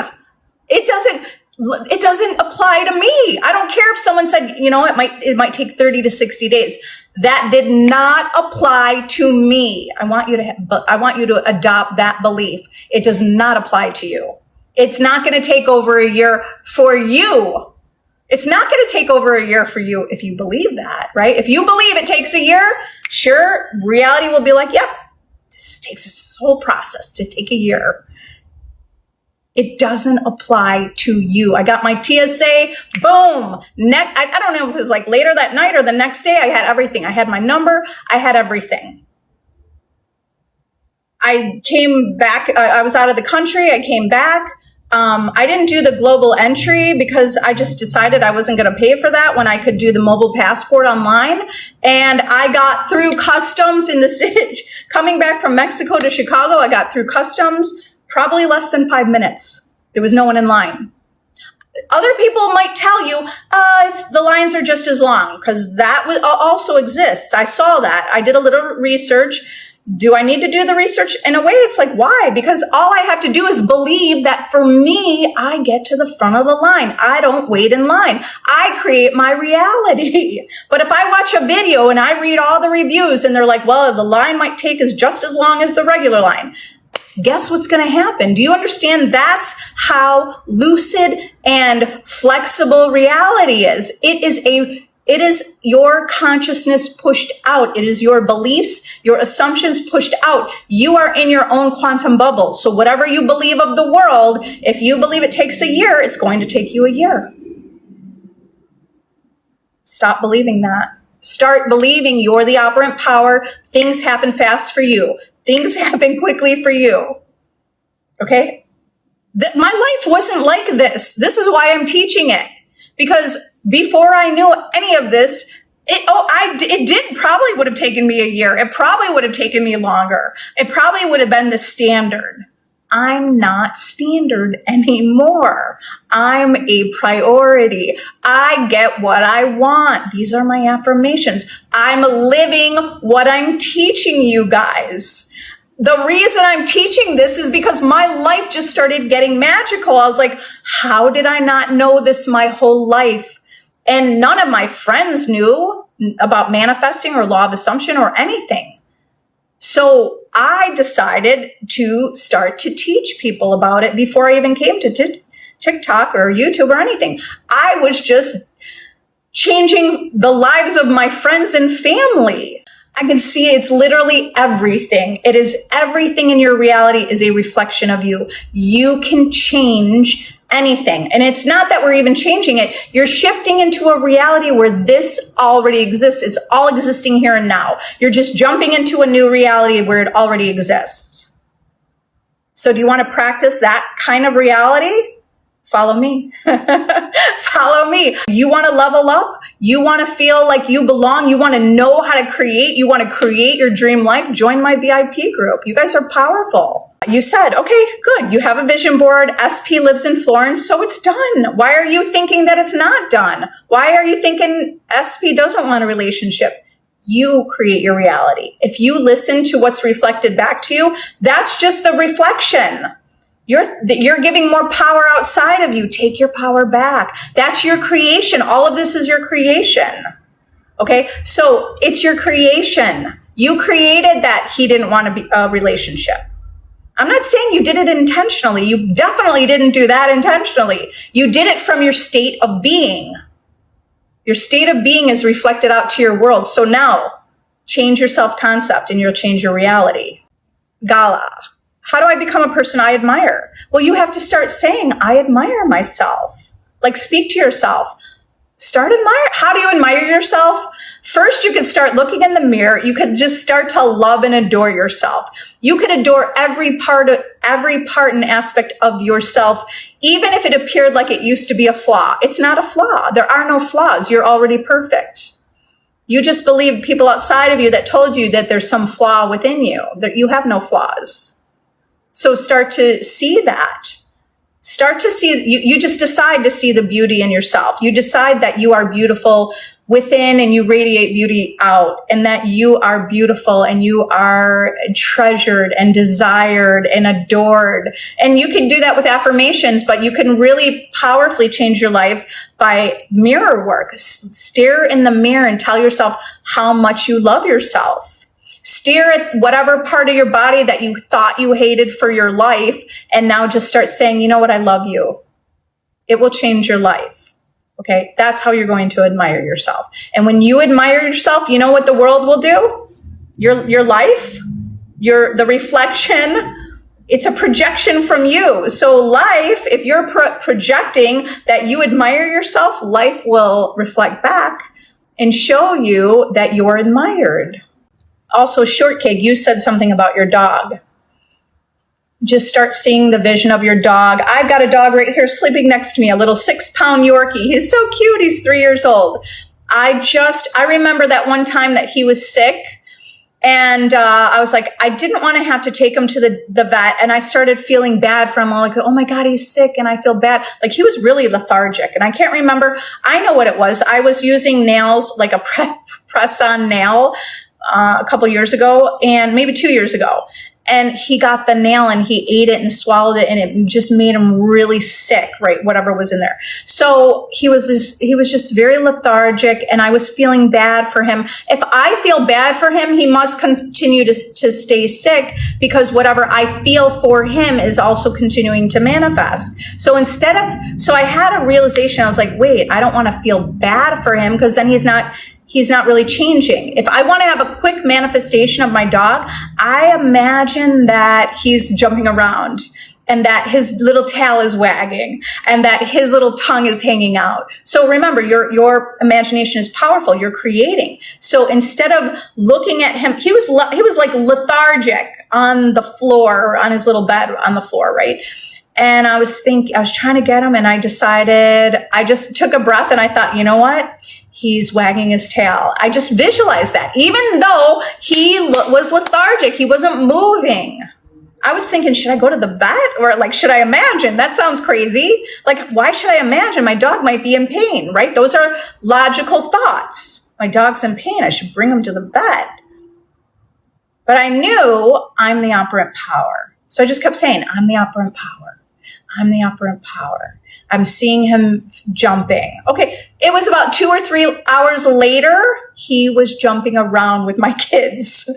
It doesn't apply to me. I don't care if someone said, you know, it might take 30 to 60 days. That did not apply to me. I want you to adopt that belief. It does not apply to you. It's not going to take over a year for you. It's not going to take over a year for you if you believe that, right? If you believe it takes a year, sure, reality will be like, yep, this takes this whole process to take a year. It doesn't apply to you. I got my TSA, boom. I don't know if it was like later that night or the next day, I had everything. I had my number. I had everything. I came back. I was out of the country. I came back. I didn't do the global entry because I just decided I wasn't going to pay for that when I could do the mobile passport online. And I got through customs in the city. Coming back from Mexico to Chicago, I got through customs probably less than 5 minutes. There was no one in line. Other people might tell you, the lines are just as long, because that also exists. I saw that. I did a little research. Do I need to do the research? In a way, it's like, why? Because all I have to do is believe that for me, I get to the front of the line. I don't wait in line. I create my reality. But if I watch a video and I read all the reviews and they're like, well, the line might take just as long as the regular line. Guess what's going to happen? Do you understand? That's how lucid and flexible reality is. It is your consciousness pushed out. It is your beliefs, your assumptions pushed out. You are in your own quantum bubble. So whatever you believe of the world, if you believe it takes a year, it's going to take you a year. Stop believing that. Start believing you're the operant power. Things happen fast for you. Things happen quickly for you. Okay? My life wasn't like this. This is why I'm teaching it. Because before I knew any of this, it probably would have taken me a year. It probably would have taken me longer. It probably would have been the standard. I'm not standard anymore. I'm a priority. I get what I want. These are my affirmations. I'm living what I'm teaching you guys. The reason I'm teaching this is because my life just started getting magical. I was like, how did I not know this my whole life? And none of my friends knew about manifesting or law of assumption or anything. So I decided to start to teach people about it before I even came to TikTok or YouTube or anything. I was just changing the lives of my friends and family. I can see it's literally everything. It is everything in your reality is a reflection of you. You can change anything. And it's not that we're even changing it. You're shifting into a reality where this already exists. It's all existing here and now. You're just jumping into a new reality where it already exists. So do you want to practice that kind of reality? Follow me. Follow me. You want to level up? You want to feel like you belong? You want to know how to create? You want to create your dream life? Join my VIP group. You guys are powerful. You said, okay, good. You have a vision board. SP lives in Florence, so it's done. Why are you thinking that it's not done? Why are you thinking SP doesn't want a relationship? You create your reality. If you listen to what's reflected back to you, that's just the reflection. You're giving more power outside of you. Take your power back. That's your creation. All of this is your creation. Okay? So it's your creation. You created that he didn't want to be a relationship. I'm not saying you did it intentionally. You definitely didn't do that intentionally. You did it from your state of being. Your state of being is reflected out to your world. So now change your self-concept and you'll change your reality. Gala. How do I become a person I admire? Well, you have to start saying, I admire myself. Like, speak to yourself. Start admire. How do you admire yourself? First, you could start looking in the mirror. You could just start to love and adore yourself. You could adore every part and aspect of yourself, even if it appeared like it used to be a flaw. It's not a flaw. There are no flaws. You're already perfect. You just believe people outside of you that told you that there's some flaw within you, that you have no flaws. So start to see that. Start to see, you just decide to see the beauty in yourself. You decide that you are beautiful within and you radiate beauty out, and that you are beautiful and you are treasured and desired and adored. And you can do that with affirmations, but you can really powerfully change your life by mirror work. Stare in the mirror and tell yourself how much you love yourself. Stare at whatever part of your body that you thought you hated for your life, and now just start saying, you know what, I love you. It will change your life. Okay, that's how you're going to admire yourself. And when you admire yourself, you know what the world will do? Your life, the reflection, it's a projection from you. So life, if you're projecting that you admire yourself, life will reflect back and show you that you're admired. Also, Shortcake, you said something about your dog. Just start seeing the vision of your dog. I've got a dog right here sleeping next to me, a little 6-pound Yorkie. He's so cute. He's 3 years old. I remember that one time that he was sick, and I was like, I didn't want to have to take him to the vet, and I started feeling bad for him. I'm like, oh my God, he's sick, and I feel bad. Like, he was really lethargic, and I can't remember. I know what it was. I was using nails, like a press-on nail, a couple years ago, and maybe 2 years ago. And he got the nail and he ate it and swallowed it, and it just made him really sick, right? Whatever was in there. So he was just very lethargic, and I was feeling bad for him. If I feel bad for him, he must continue to stay sick, because whatever I feel for him is also continuing to manifest. So I had a realization. I was like, wait, I don't want to feel bad for him, because then he's not really changing. If I want to have a quick manifestation of my dog, I imagine that he's jumping around, and that his little tail is wagging, and that his little tongue is hanging out. So remember, your imagination is powerful. You're creating. So instead of looking at him, he was like lethargic on the floor, on his little bed on the floor, right? And I was trying to get him, and I just took a breath, and I thought, you know what? He's wagging his tail. I just visualized that. Even though he was lethargic, he wasn't moving. I was thinking, should I go to the vet? Or like, should I imagine? That sounds crazy. Like, why should I imagine? My dog might be in pain, right? Those are logical thoughts. My dog's in pain. I should bring him to the vet. But I knew I'm the operant power. So I just kept saying, I'm the operant power. I'm the operant power. I'm seeing him jumping. Okay, it was about 2 or 3 hours later, he was jumping around with my kids.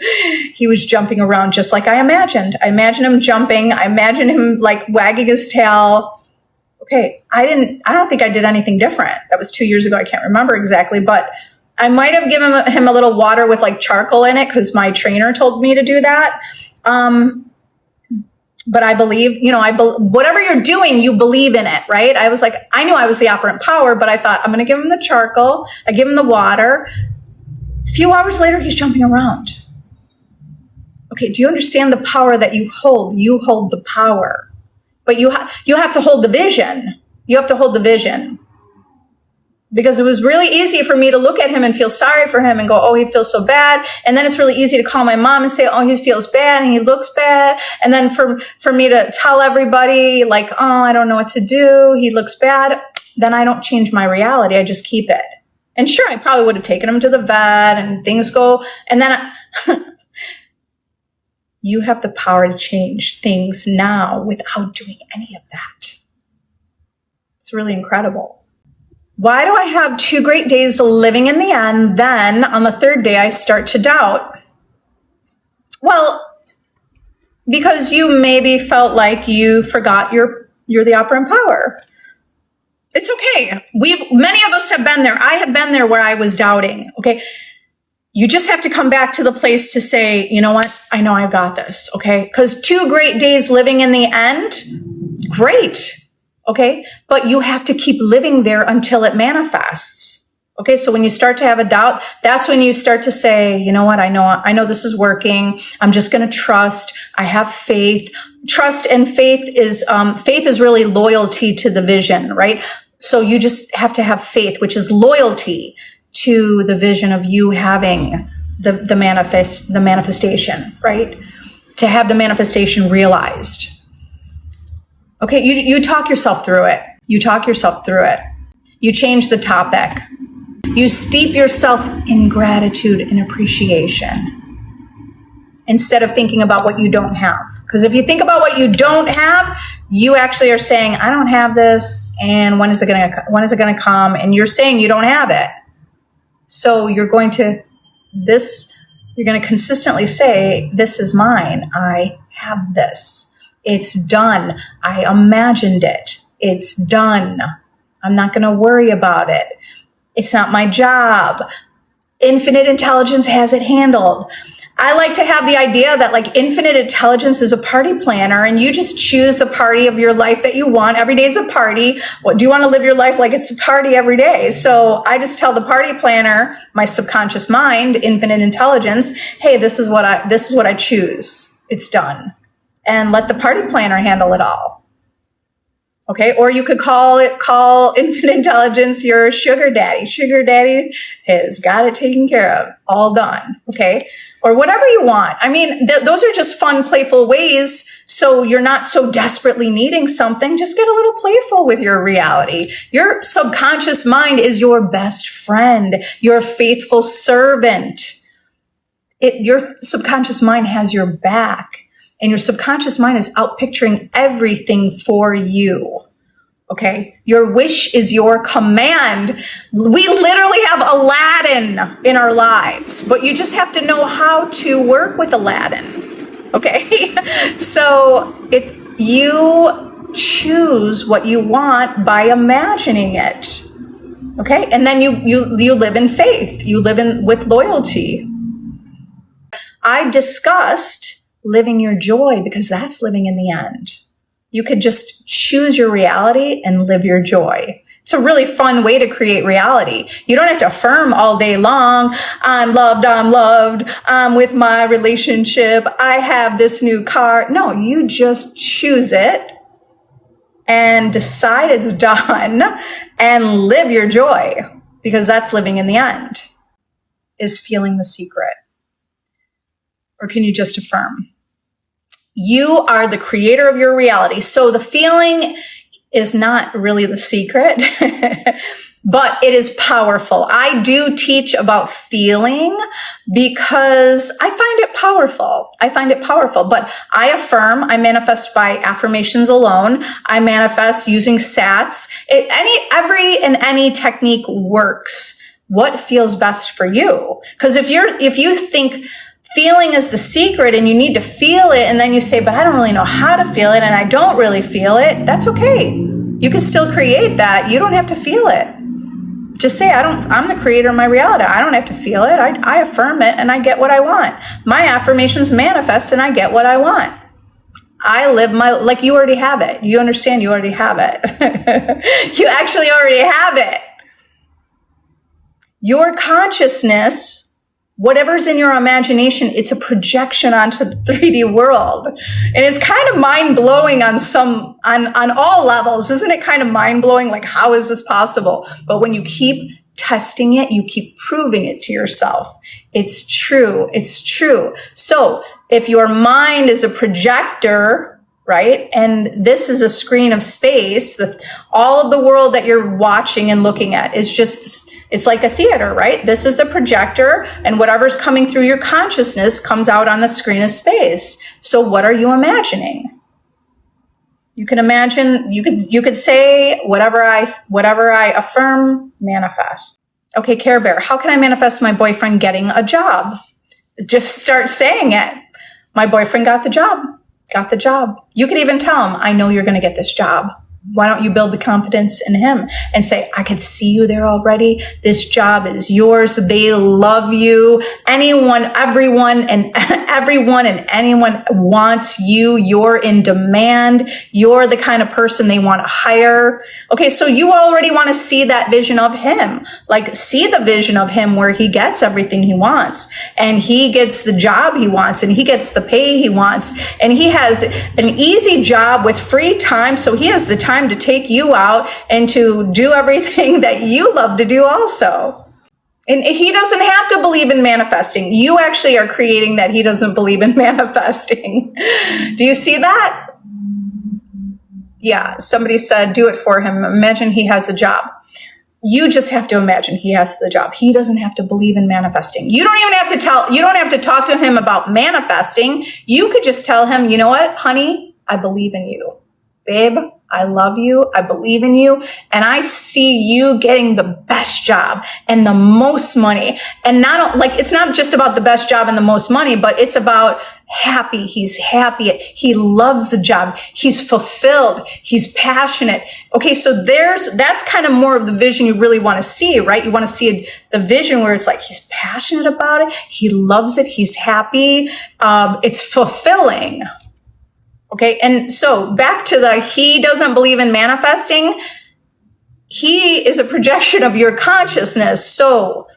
He was jumping around just like I imagined. I imagined him jumping. I imagined him like wagging his tail. Okay, I don't think I did anything different. That was 2 years ago. I can't remember exactly, but I might have given him a little water with like charcoal in it, because my trainer told me to do that. But I believe, whatever you're doing, you believe in it, right? I was like, I knew I was the operant power, but I thought, I'm going to give him the charcoal. I give him the water. A few hours later, he's jumping around. Okay, do you understand the power that you hold? You hold the power. But you have to hold the vision. You have to hold the vision. Because it was really easy for me to look at him and feel sorry for him and go, oh, he feels so bad. And then it's really easy to call my mom and say, oh, he feels bad and he looks bad. And then for me to tell everybody like, oh, I don't know what to do. He looks bad. Then I don't change my reality. I just keep it. And sure, I probably would have taken him to the vet and things go. And then you have the power to change things now without doing any of that. It's really incredible. Why do I have 2 great days living in the end? Then on the 3rd day, I start to doubt. Well, because you maybe felt like you forgot you're the operant power. It's okay. Many of us have been there. I have been there where I was doubting. Okay. You just have to come back to the place to say, you know what? I know I've got this. Okay. Because 2 great days living in the end, great. Okay. But you have to keep living there until it manifests. Okay. So when you start to have a doubt, that's when you start to say, you know what? I know this is working. I'm just going to trust. I have faith. Trust and faith is really loyalty to the vision, right? So you just have to have faith, which is loyalty to the vision of you having the manifestation, right? To have the manifestation realized. Okay, you talk yourself through it. You talk yourself through it. You change the topic. You steep yourself in gratitude and appreciation instead of thinking about what you don't have. Because if you think about what you don't have, you actually are saying, I don't have this, and when is it going to come? And you're saying you don't have it. So you're going to consistently say, this is mine. I have this. It's done. I imagined it. It's done. I'm not going to worry about it. It's not my job. Infinite intelligence has it handled. I like to have the idea that like infinite intelligence is a party planner and you just choose the party of your life that you want. Every day is a party. What do you want to live your life like it's a party every day? So I just tell the party planner, my subconscious mind, infinite intelligence, hey, this is what I choose. It's done. And let the party planner handle it all. Okay. Or you could call infinite intelligence your sugar daddy. Sugar daddy has got it taken care of. All done. Okay. Or whatever you want. I mean, those are just fun, playful ways. So you're not so desperately needing something. Just get a little playful with your reality. Your subconscious mind is your best friend, your faithful servant. Your subconscious mind has your back. And your subconscious mind is out picturing everything for you. Okay. Your wish is your command. We literally have Aladdin in our lives, but you just have to know how to work with Aladdin. Okay. So you choose what you want by imagining it. Okay. And then you live in faith. You live with loyalty. I discussed living your joy because that's living in the end. You could just choose your reality and live your joy. It's a really fun way to create reality. You don't have to affirm all day long. I'm loved, I'm with my relationship, I have this new car. No, you just choose it and decide it's done and live your joy because that's living in the end, is feeling the secret. Or can you just affirm? You are the creator of your reality. So the feeling is not really the secret, but it is powerful. I do teach about feeling because I find it powerful. But I affirm, I manifest by affirmations alone. I manifest using SATs. Any technique works. What feels best for you? Because if you think feeling is the secret and you need to feel it, and then you say, but I don't really know how to feel it and I don't really feel it, that's okay. You can still create that. You don't have to feel it. Just say, I'm the creator of my reality. I don't have to feel it. I affirm it and I get what I want. My affirmations manifest and I get what I want. I live like you already have it. You understand you already have it. You actually already have it. Your consciousness Whatever's in your imagination, it's a projection onto the 3D world. And it's kind of mind-blowing on all levels. Isn't it kind of mind-blowing? Like, how is this possible? But when you keep testing it, you keep proving it to yourself. It's true. It's true. So if your mind is a projector, right? And this is a screen of space, all of the world that you're watching and looking at is just, it's like a theater, right? This is the projector, and whatever's coming through your consciousness comes out on the screen of space. So what are you imagining? You can imagine, you could say, whatever I affirm, manifest. Okay, Care Bear, how can I manifest my boyfriend getting a job? Just start saying it. My boyfriend got the job. Got the job. You could even tell him, I know you're going to get this job. Why don't you build the confidence in him and say, I could see you there already. This job is yours. They love you. Everyone and anyone wants you. You're in demand. You're the kind of person they want to hire. Okay, so you already want to see that vision of him. Like, see the vision of him where he gets everything he wants, and he gets the job he wants, and he gets the pay he wants, and he has an easy job with free time, so he has the time to take you out and to do everything that you love to do also. And he doesn't have to believe in manifesting. You actually are creating that he doesn't believe in manifesting. Do you see that? Yeah, somebody said, do it for him. Imagine he has the job. You just have to imagine he has the job. He doesn't have to believe in manifesting. You don't have to talk to him about manifesting. You could just tell him, you know what, honey, I believe in you. Babe, I love you. I believe in you. And I see you getting the best job and the most money. And it's not just about the best job and the most money, but it's about happy. He's happy. He loves the job. He's fulfilled. He's passionate. Okay. So that's kind of more of the vision you really want to see, right? You want to see the vision where it's like, he's passionate about it. He loves it. He's happy. It's fulfilling. Okay. And so back to he doesn't believe in manifesting. He is a projection of your consciousness. So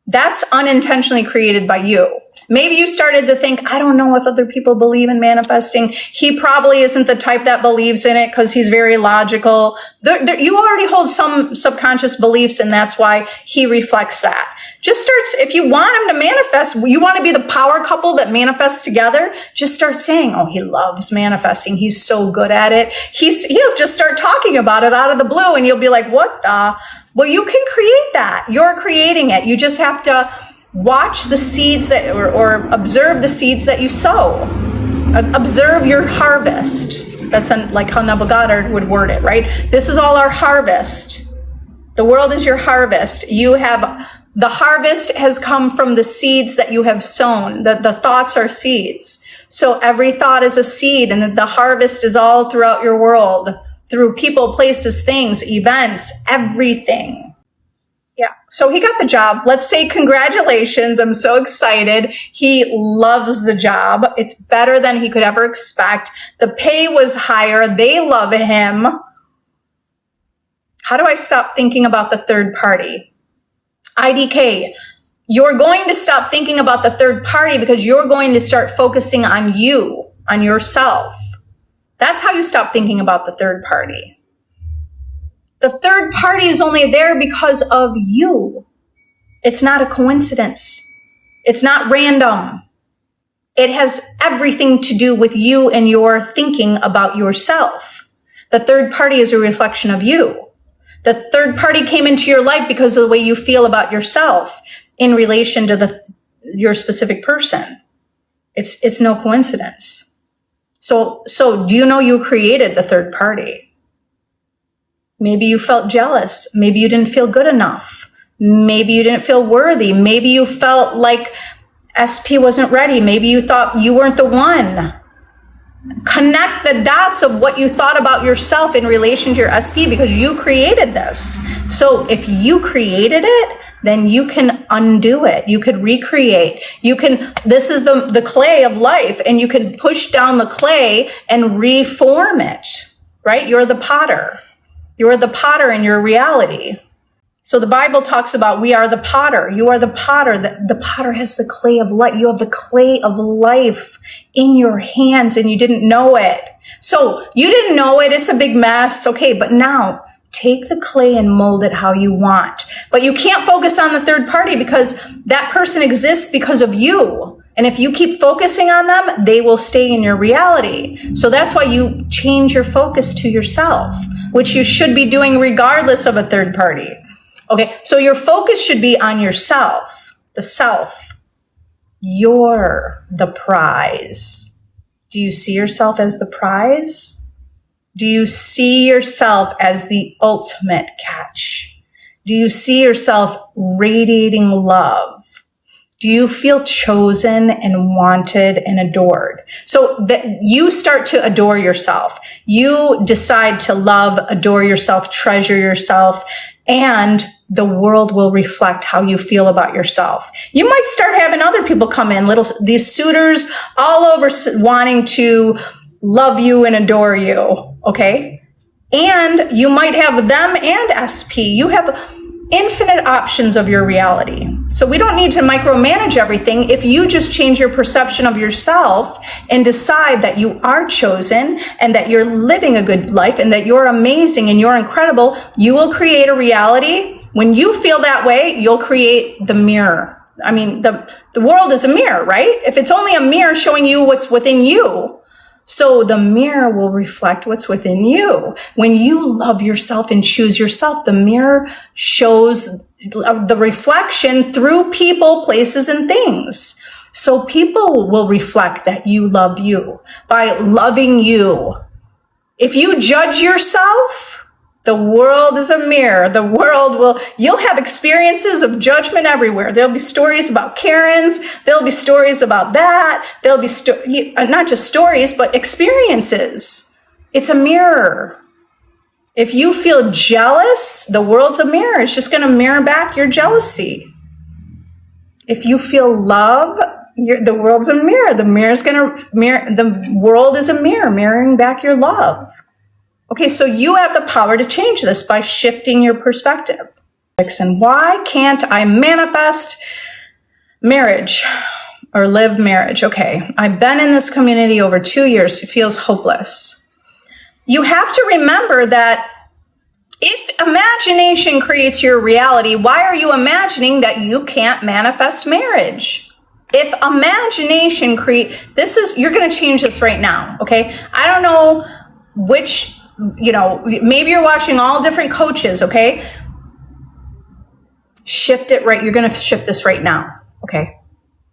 that's unintentionally created by you. Maybe you started to think, I don't know if other people believe in manifesting. He probably isn't the type that believes in it because he's very logical. You already hold some subconscious beliefs, and that's why he reflects that. If you want him to manifest, you want to be the power couple that manifests together, just start saying, oh, he loves manifesting. He's so good at it. He'll just start talking about it out of the blue, and you'll be like, what the? Well, you can create that. You're creating it. You just have to watch the seeds or observe the seeds that you sow. Observe your harvest. That's like how Neville Goddard would word it, right? This is all our harvest. The world is your harvest. The harvest has come from the seeds that you have sown. The thoughts are seeds. So every thought is a seed, and the harvest is all throughout your world, through people, places, things, events, everything. Yeah. So he got the job. Let's say congratulations. I'm so excited. He loves the job. It's better than he could ever expect. The pay was higher. They love him. How do I stop thinking about the third party? IDK, you're going to stop thinking about the third party because you're going to start focusing on you, on yourself. That's how you stop thinking about the third party. The third party is only there because of you. It's not a coincidence. It's not random. It has everything to do with you and your thinking about yourself. The third party is a reflection of you. The third party came into your life because of the way you feel about yourself in relation to your specific person. It's no coincidence. So do you know you created the third party? Maybe you felt jealous. Maybe you didn't feel good enough. Maybe you didn't feel worthy. Maybe you felt like SP wasn't ready. Maybe you thought you weren't the one. Connect the dots of what you thought about yourself in relation to your SP because you created this. So if you created it, then you can undo it. You could recreate. This is the clay of life, and you can push down the clay and reform it, right? You're the potter. You're the potter in your reality. So the Bible talks about we are the potter. You are the potter. The potter has the clay of life. You have the clay of life in your hands and you didn't know it. So you didn't know it. It's a big mess. Okay, but now take the clay and mold it how you want. But you can't focus on the third party because that person exists because of you. And if you keep focusing on them, they will stay in your reality. So that's why you change your focus to yourself, which you should be doing regardless of a third party. Okay, so your focus should be on yourself, the self. You're the prize. Do you see yourself as the prize? Do you see yourself as the ultimate catch? Do you see yourself radiating love? Do you feel chosen and wanted and adored? So that you start to adore yourself. You decide to love, adore yourself, treasure yourself, and the world will reflect how you feel about yourself. You might start having other people come in, these suitors all over wanting to love you and adore you, okay? And you might have them and SP. You have infinite options of your reality. So we don't need to micromanage everything. If you just change your perception of yourself and decide that you are chosen and that you're living a good life and that you're amazing and you're incredible, you will create a reality. When you feel that way, you'll create the mirror. I mean, the world is a mirror, right? If it's only a mirror showing you what's within you, so the mirror will reflect what's within you. When you love yourself and choose yourself, the mirror shows the reflection through people, places, and things. So people will reflect that you love you by loving you. If you judge yourself, the world is a mirror. You'll have experiences of judgment everywhere. There'll be stories about Karens. There'll be stories about that. There'll be not just stories, but experiences. It's a mirror. If you feel jealous, the world's a mirror. It's just going to mirror back your jealousy. If you feel love, the world's a mirror. The world is a mirror, mirroring back your love. Okay, so you have the power to change this by shifting your perspective. And why can't I manifest marriage or live marriage? Okay, I've been in this community over 2 years. It feels hopeless. You have to remember that if imagination creates your reality, why are you imagining that you can't manifest marriage? If imagination you're going to change this right now, okay? I don't know maybe you're watching all different coaches, okay? Shift it right. You're going to shift this right now, okay?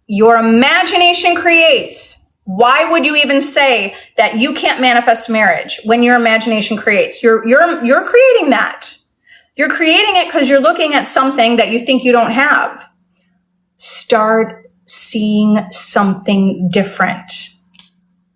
Your imagination creates. Why would you even say that you can't manifest marriage when your imagination creates? You're creating that. You're creating it because you're looking at something that you think you don't have. Start seeing something different,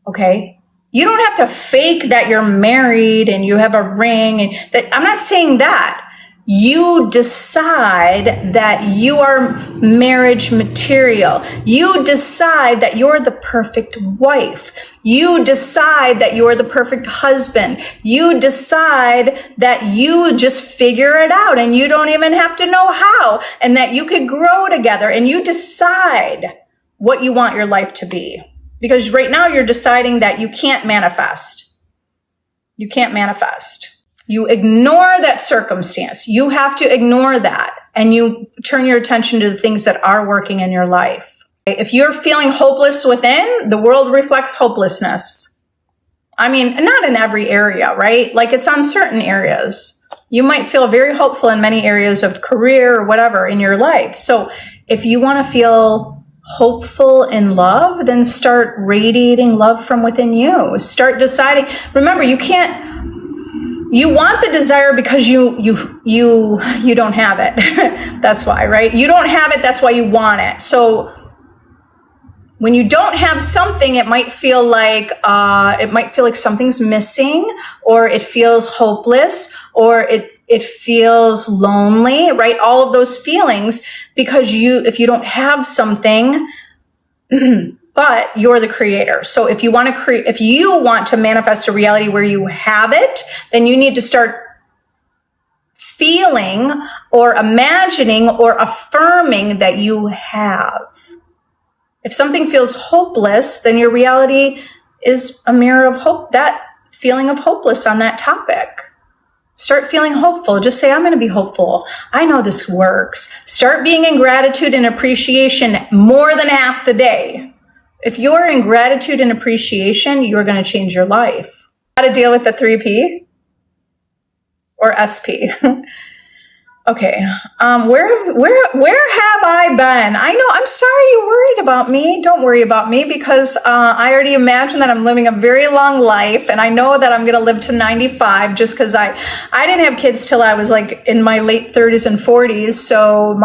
okay? You don't have to fake that you're married and you have a ring. I'm not saying that. You decide that you are marriage material. You decide that you're the perfect wife. You decide that you're the perfect husband. You decide that you just figure it out and you don't even have to know how, and that you could grow together, and you decide what you want your life to be. Because right now you're deciding that you can't manifest. You can't manifest. You ignore that circumstance. You have to ignore that. And you turn your attention to the things that are working in your life. If you're feeling hopeless within, the world reflects hopelessness. I mean, not in every area, right? Like, it's on certain areas. You might feel very hopeful in many areas of career or whatever in your life. So if you want to feel hopeful in love, then start radiating love from within you. Start deciding. Remember, you want the desire because you don't have it. That's why, right? You don't have it. That's why you want it. So when you don't have something, it might feel like something's missing, or it feels hopeless, or it feels lonely, right? All of those feelings, because if you don't have something, but you're the creator. So if you want to manifest a reality where you have it, then you need to start feeling or imagining or affirming that you have. If something feels hopeless, then your reality is a mirror of hope, that feeling of hopeless on that topic. Start feeling hopeful. Just say, I'm going to be hopeful. I know this works. Start being in gratitude and appreciation more than half the day. If you're in gratitude and appreciation, you're going to change your life. How to deal with the 3P or SP? Okay, where have I been? I know, I'm sorry you're worried about me. Don't worry about me, because I already imagine that I'm living a very long life, and I know that I'm going to live to 95 just because I didn't have kids till I was like in my late 30s and 40s. So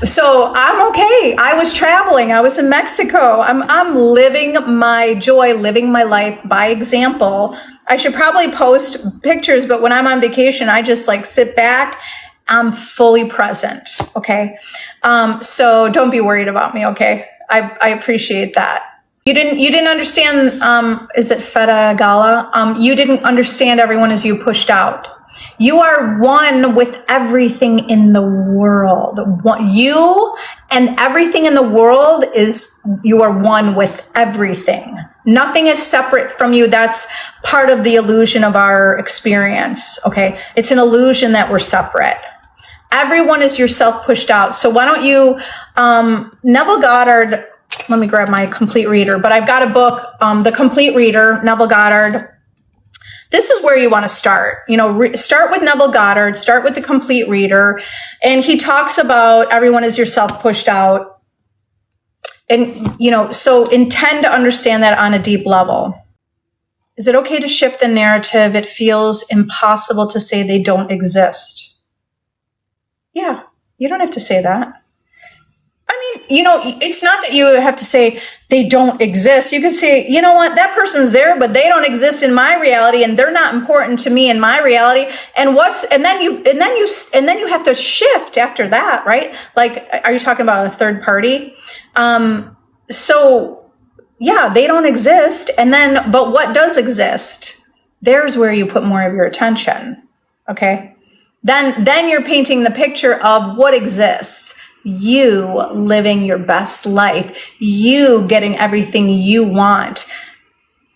so I'm okay. I was traveling. I was in Mexico. I'm living my joy, living my life by example. I should probably post pictures, but when I'm on vacation, I just like sit back. I'm fully present. Okay. So don't be worried about me. Okay. I appreciate that. You didn't understand, is it Feta Gala? You didn't understand everyone as you pushed out. You are one with everything in the world. You and everything in the world you are one with everything. Nothing is separate from you. That's part of the illusion of our experience. Okay. It's an illusion that we're separate. Everyone is yourself pushed out. So why don't you, Neville Goddard, let me grab my complete reader, but I've got a book, The Complete Reader, Neville Goddard. This is where you want to start. Start with Neville Goddard, start with The Complete Reader. And he talks about everyone is yourself pushed out. And, so intend to understand that on a deep level. Is it okay to shift the narrative? It feels impossible to say they don't exist. Yeah, you don't have to say that. I mean, it's not that you have to say they don't exist. You can say, you know what, that person's there, but they don't exist in my reality, and they're not important to me in my reality. And then you have to shift after that, right? Like, are you talking about a third party? So yeah, they don't exist. But what does exist? There's where you put more of your attention. Okay. Then you're painting the picture of what exists. You living your best life, you getting everything you want.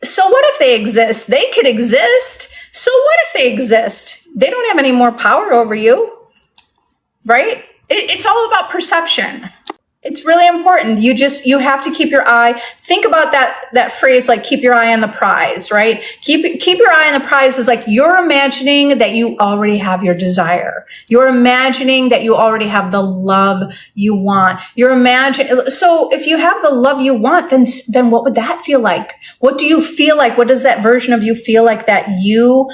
So what if they exist? They could exist. So what if they exist? They don't have any more power over you, right? It's all about perception. It's really important. You have to keep your eye. Think about that phrase, like keep your eye on the prize, right? Keep your eye on the prize is like you're imagining that you already have your desire. You're imagining that you already have the love you want. So if you have the love you want, then what would that feel like? What do you feel like? What does that version of you feel like, that you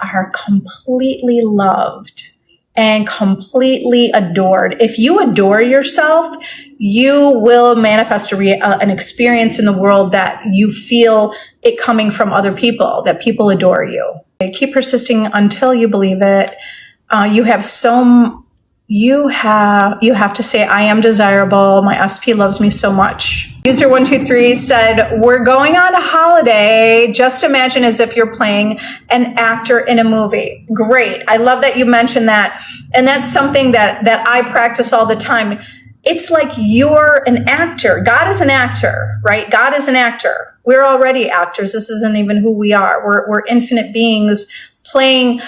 are completely loved and completely adored? If you adore yourself, you will manifest an experience in the world that you feel it coming from other people, that people adore you. Okay, keep persisting until you believe it. You have to say, I am desirable. My SP loves me so much. User 123 said, we're going on a holiday. Just imagine as if you're playing an actor in a movie. Great. I love that you mentioned that. And that's something that I practice all the time. It's like you're an actor. God is an actor, right? God is an actor. We're already actors. This isn't even who we are. We're infinite beings playing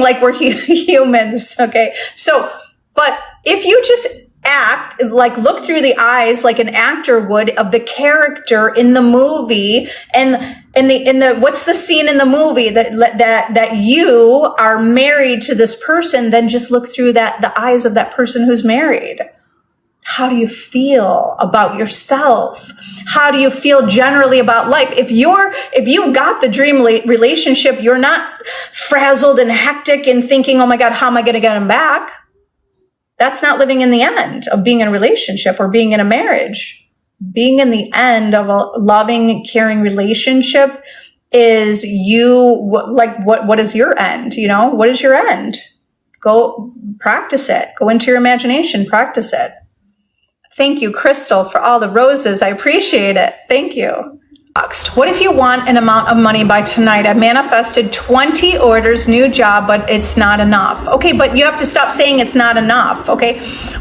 like we're humans. Okay. So, but if you just act, like look through the eyes like an actor would of the character in the movie, and in the what's the scene in the movie that you are married to this person, then just look through the eyes of that person who's married. How do you feel about yourself? How do you feel generally about life? If you got the dream relationship, you're not frazzled and hectic and thinking, oh my God, how am I going to get him back? That's not living in the end of being in a relationship or being in a marriage. Being in the end of a loving, caring relationship is what is your end? What is your end? Go practice it. Go into your imagination, practice it. Thank you, Crystal, for all the roses. I appreciate it. Thank you. What if you want an amount of money by tonight? I manifested 20 orders, new job, but it's not enough. Okay, but you have to stop saying it's not enough, okay?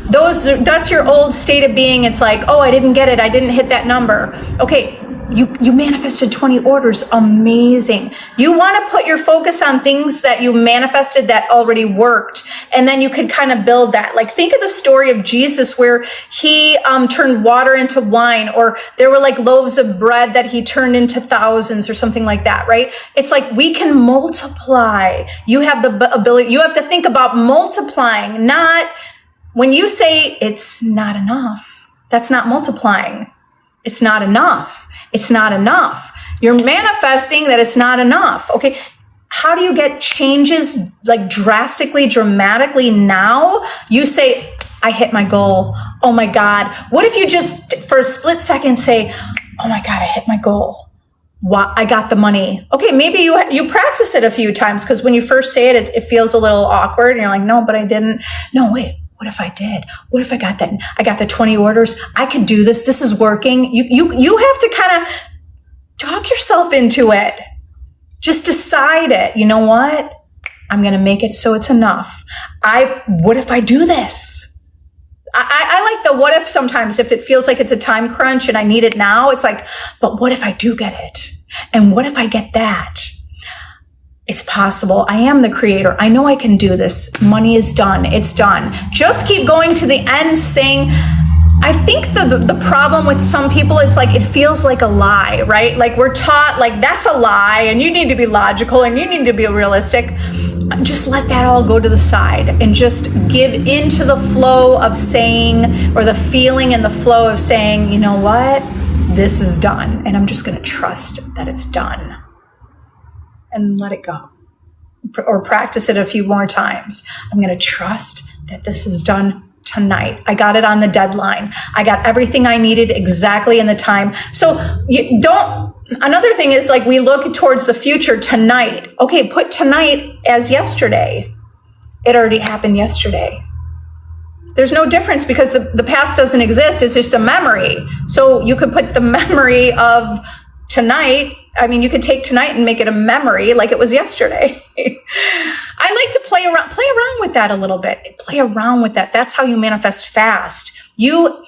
That's your old state of being. It's like, oh, I didn't get it. I didn't hit that number. Okay, you manifested 20 orders. Amazing. You want to put your focus on things that you manifested that already worked. And then you could kind of build that. Like, think of the story of Jesus where he turned water into wine, or there were like loaves of bread that he turned into thousands or something like that, right? It's like we can multiply. You have the ability. You have to think about multiplying, not when you say it's not enough. That's not multiplying. It's not enough. It's not enough. You're manifesting that it's not enough. Okay. How do you get changes like drastically, dramatically now? You say, I hit my goal. Oh my God. What if you just for a split second say, oh my God, I hit my goal. Wow, I got the money. Okay. Maybe you practice it a few times, because when you first say it, it feels a little awkward and you're like, no, but I didn't. No, wait. What if I did? What if I got that? I got the 20 orders. I could do this. This is working. You have to kind of talk yourself into it. Just decide it. You know what? I'm going to make it so it's enough. What if I do this? I like the what if sometimes, if it feels like it's a time crunch and I need it now, it's like, but what if I do get it? And what if I get that? It's possible. I am the creator. I know I can do this. Money is done. It's done. Just keep going to the end saying, I think the problem with some people, it's like, it feels like a lie, right? Like we're taught like that's a lie and you need to be logical and you need to be realistic. Just let that all go to the side and just give into the flow of saying, or the feeling and the flow of saying, you know what? This is done. And I'm just going to trust that it's done. And let it go, or practice it a few more times. I'm going to trust that this is done tonight. I got it on the deadline. I got everything I needed exactly in the time. So another thing is like we look towards the future tonight. Okay, put tonight as yesterday. It already happened yesterday. There's no difference because the past doesn't exist. It's just a memory. So you could put the memory of tonight. I mean, you could take tonight and make it a memory like it was yesterday. I like to play around with that a little bit. Play around with that. That's how you manifest fast. You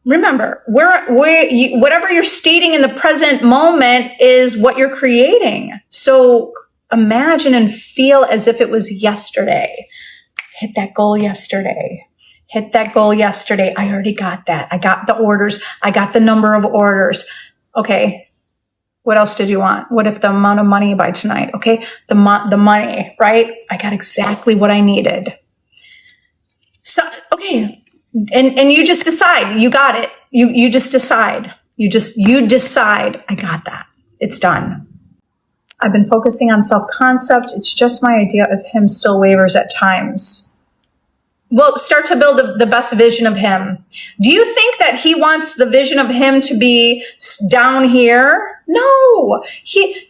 remember whatever you're stating in the present moment is what you're creating. So imagine and feel as if it was yesterday. Hit that goal yesterday. Hit that goal yesterday. I already got that. I got the orders. I got the number of orders. Okay. What else did you want? What if the amount of money by tonight? Okay. The money, right? I got exactly what I needed. So, okay. And you just decide, you got it. You just decide, you decide, I got that. It's done. I've been focusing on self-concept. It's just my idea of him still wavers at times. Well, start to build the best vision of him. Do you think that he wants the vision of him to be down here? No.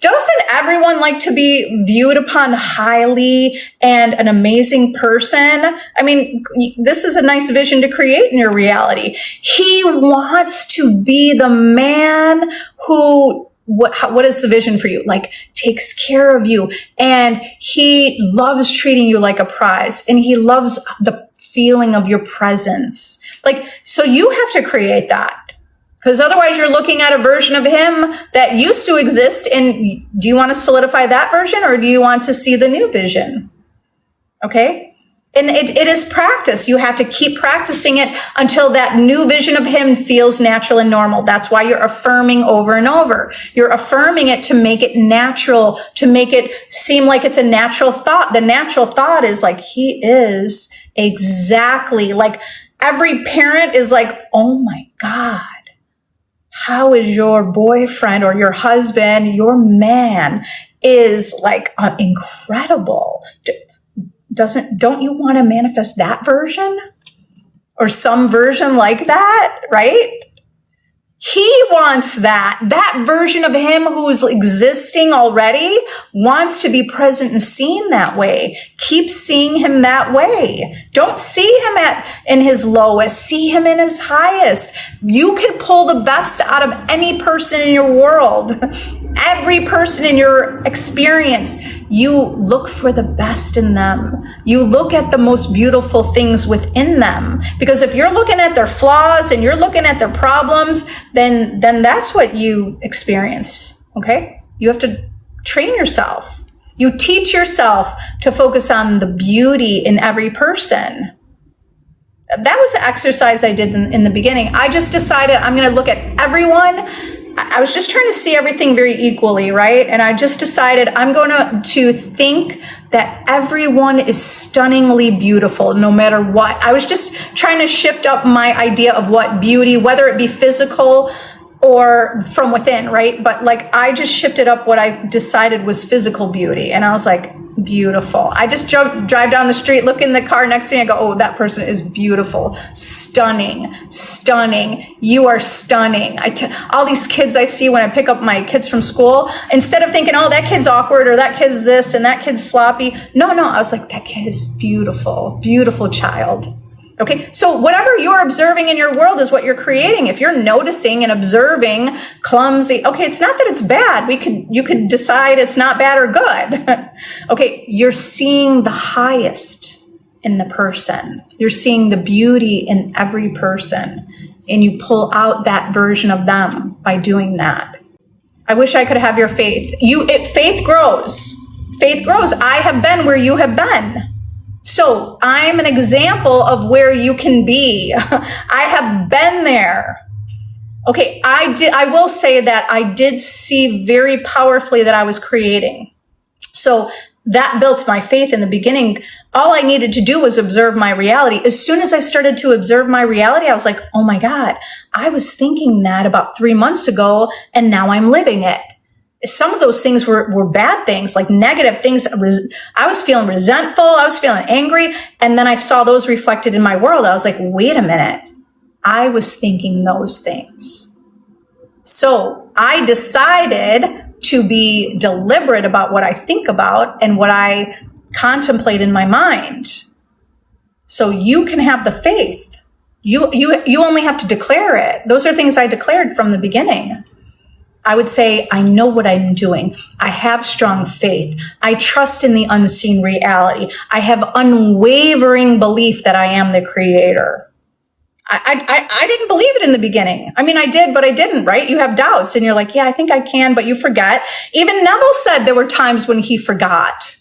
Doesn't everyone like to be viewed upon highly and an amazing person? I mean, this is a nice vision to create in your reality. He wants to be the man who, what is the vision for you? Like takes care of you, and he loves treating you like a prize, and he loves the feeling of your presence. Like, so you have to create that, because otherwise you're looking at a version of him that used to exist. And do you want to solidify that version, or do you want to see the new vision? Okay. And it is practice. You have to keep practicing it until that new vision of him feels natural and normal. That's why you're affirming over and over. You're affirming it to make it natural, to make it seem like it's a natural thought. The natural thought is like, he is exactly like every parent is like, oh my God, how is your boyfriend or your husband, your man is like incredible. Don't you want to manifest that version or some version like that, right? He wants that. That version of him who's existing already wants to be present and seen that way. Keep seeing him that way. Don't see him in his lowest. See him in his highest. You can pull the best out of any person in your world. Every person in your experience, you look for the best in them. You look at the most beautiful things within them. Because if you're looking at their flaws and you're looking at their problems, then that's what you experience, okay? You have to train yourself. You teach yourself to focus on the beauty in every person. That was the exercise I did in the beginning. I just decided I'm going to look at everyone. I was just trying to see everything very equally, right? And I just decided I'm going to think that everyone is stunningly beautiful, no matter what. I was just trying to shift up my idea of what beauty, whether it be physical or from within, right? But like, I just shifted up what I decided was physical beauty. And I was like, beautiful. I just drive down the street, look in the car next to me and go, oh, that person is beautiful. Stunning, stunning. You are stunning. All these kids I see when I pick up my kids from school, instead of thinking, oh, that kid's awkward or that kid's this and that kid's sloppy. No, I was like, that kid is beautiful, beautiful child. Okay, so whatever you're observing in your world is what you're creating. If you're noticing and observing clumsy, okay, it's not that it's bad. You could decide it's not bad or good. Okay, you're seeing the highest in the person. You're seeing the beauty in every person, and you pull out that version of them by doing that. I wish I could have your faith. Faith grows. Faith grows. I have been where you have been. So I'm an example of where you can be. I have been there. Okay, I will say that I did see very powerfully that I was creating. So that built my faith in the beginning. All I needed to do was observe my reality. As soon as I started to observe my reality, I was like, oh my God, I was thinking that about 3 months ago, and now I'm living it. Some of those things were bad things, like negative things. I was feeling resentful. I was feeling angry. And then I saw those reflected in my world. I was like, wait a minute. I was thinking those things. So I decided to be deliberate about what I think about and what I contemplate in my mind. So you can have the faith. You only have to declare it. Those are things I declared from the beginning. I would say, I know what I'm doing. I have strong faith. I trust in the unseen reality. I have unwavering belief that I am the creator. I didn't believe it in the beginning. I mean, I did, but I didn't, right? You have doubts and you're like, yeah, I think I can, but you forget. Even Neville said there were times when he forgot.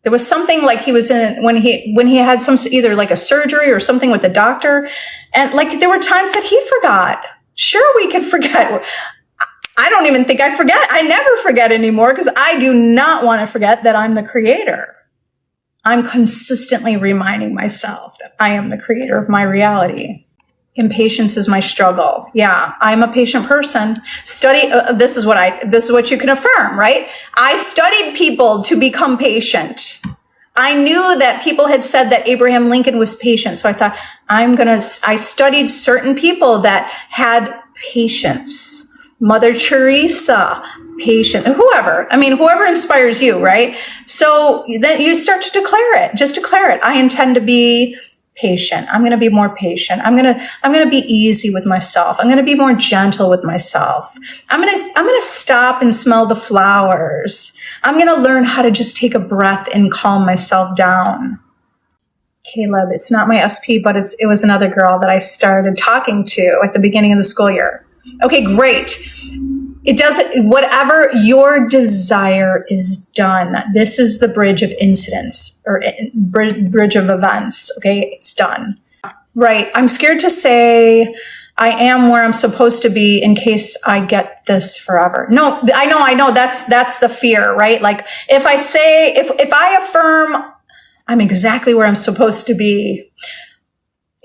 There was something like he was in, when he had some, either like a surgery or something with the doctor. And like, there were times that he forgot. Sure, we could forget. I don't even think I forget. I never forget anymore because I do not want to forget that I'm the creator. I'm consistently reminding myself that I am the creator of my reality. Impatience is my struggle. Yeah, I'm a patient person. This is what you can affirm, right? I studied people to become patient. I knew that people had said that Abraham Lincoln was patient. So I thought, I studied certain people that had patience. Mother Teresa, patient, whoever inspires you, right? So then you start to declare it. Just declare it. I intend to be patient. I'm going to be more patient. I'm going to be easy with myself. I'm going to be more gentle with myself. I'm going to stop and smell the flowers. I'm going to learn how to just take a breath and calm myself down. Caleb, it's not my SP, but it was another girl that I started talking to at the beginning of the school year. Okay, great. It doesn't, whatever your desire is done. This is the bridge of incidents or bridge of events. Okay, it's done. Right. I'm scared to say I am where I'm supposed to be in case I get this forever. No, I know. That's the fear, right? Like if I affirm I'm exactly where I'm supposed to be,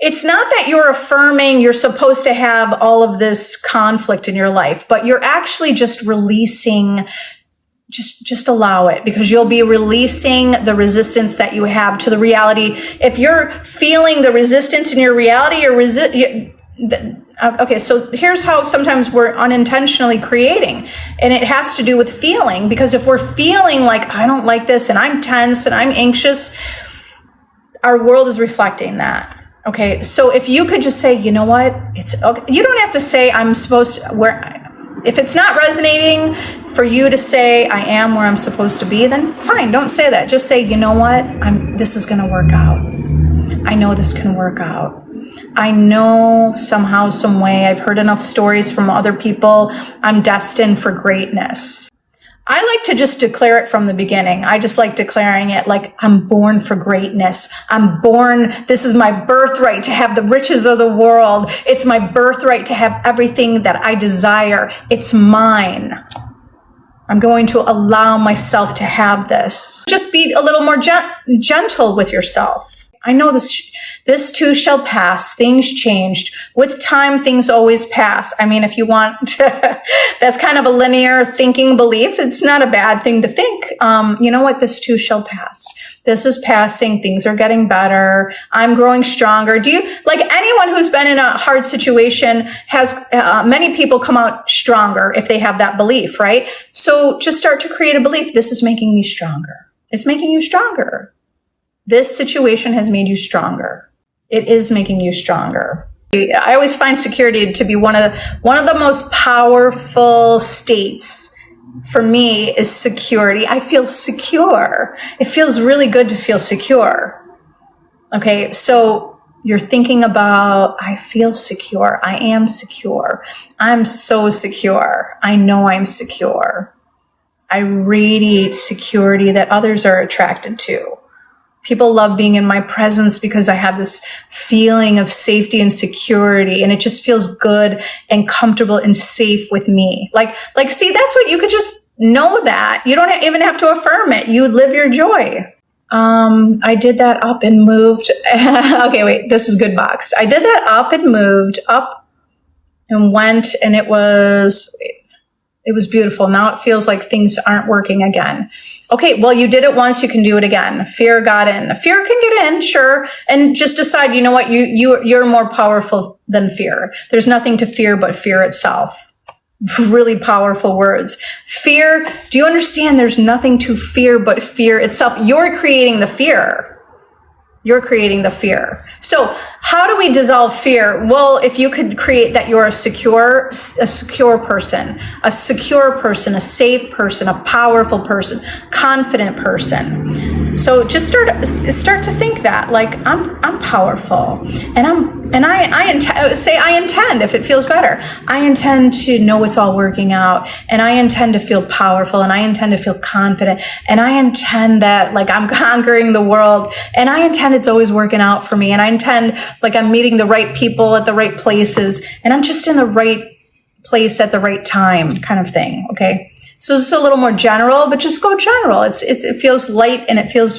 it's not that you're affirming you're supposed to have all of this conflict in your life, but you're actually just releasing, just allow it, because you'll be releasing the resistance that you have to the reality. If you're feeling the resistance in your reality, Okay, so here's how sometimes we're unintentionally creating, and it has to do with feeling, because if we're feeling like, I don't like this, and I'm tense, and I'm anxious, our world is reflecting that. Okay, so if you could just say, you know what, it's okay. You don't have to say, I'm supposed to, if it's not resonating for you to say, I am where I'm supposed to be, then fine, don't say that. Just say, you know what, this is gonna work out. I know this can work out. I know somehow, some way, I've heard enough stories from other people, I'm destined for greatness. I like to just declare it from the beginning. I just like declaring it like, I'm born for greatness. I'm born, this is my birthright to have the riches of the world. It's my birthright to have everything that I desire. It's mine. I'm going to allow myself to have this. Just be a little more gentle with yourself. I know this too shall pass. Things changed. With time, things always pass. I mean, if you want to, that's kind of a linear thinking belief. It's not a bad thing to think. You know what? This too shall pass. This is passing. Things are getting better. I'm growing stronger. Like anyone who's been in a hard situation has, many people come out stronger if they have that belief, right? So just start to create a belief. This is making me stronger. It's making you stronger. This situation has made you stronger. It is making you stronger. I always find security to be one of the most powerful states for me is security. I feel secure. It feels really good to feel secure. Okay, so you're thinking about, I feel secure. I am secure. I'm so secure. I know I'm secure. I radiate security that others are attracted to. People love being in my presence because I have this feeling of safety and security, and it just feels good and comfortable and safe with me. Like, see, that's what you could just know that. You don't even have to affirm it. You live your joy. I did that up and moved. Okay, wait, this is good box. I did that up and moved up and went, and it was beautiful. Now it feels like things aren't working again. Okay, well, you did it once, you can do it again. Fear got in. Fear can get in, sure. And just decide, you know what, you're more powerful than fear. There's nothing to fear but fear itself. Really powerful words. Fear, do you understand there's nothing to fear but fear itself? You're creating the fear. You're creating the fear. So how do we dissolve fear? Well, if you could create that you're a secure person, a safe person, a powerful person, confident person. So just start to think that, like, I'm powerful, and I intend, if it feels better, I intend to know it's all working out, and I intend to feel powerful, and I intend to feel confident, and I intend that, like, I'm conquering the world, and I intend it's always working out for me, and I intend, like, I'm meeting the right people at the right places, and I'm just in the right place at the right time, kind of thing. Okay. So it's a little more general, but just go general. It feels light, and it feels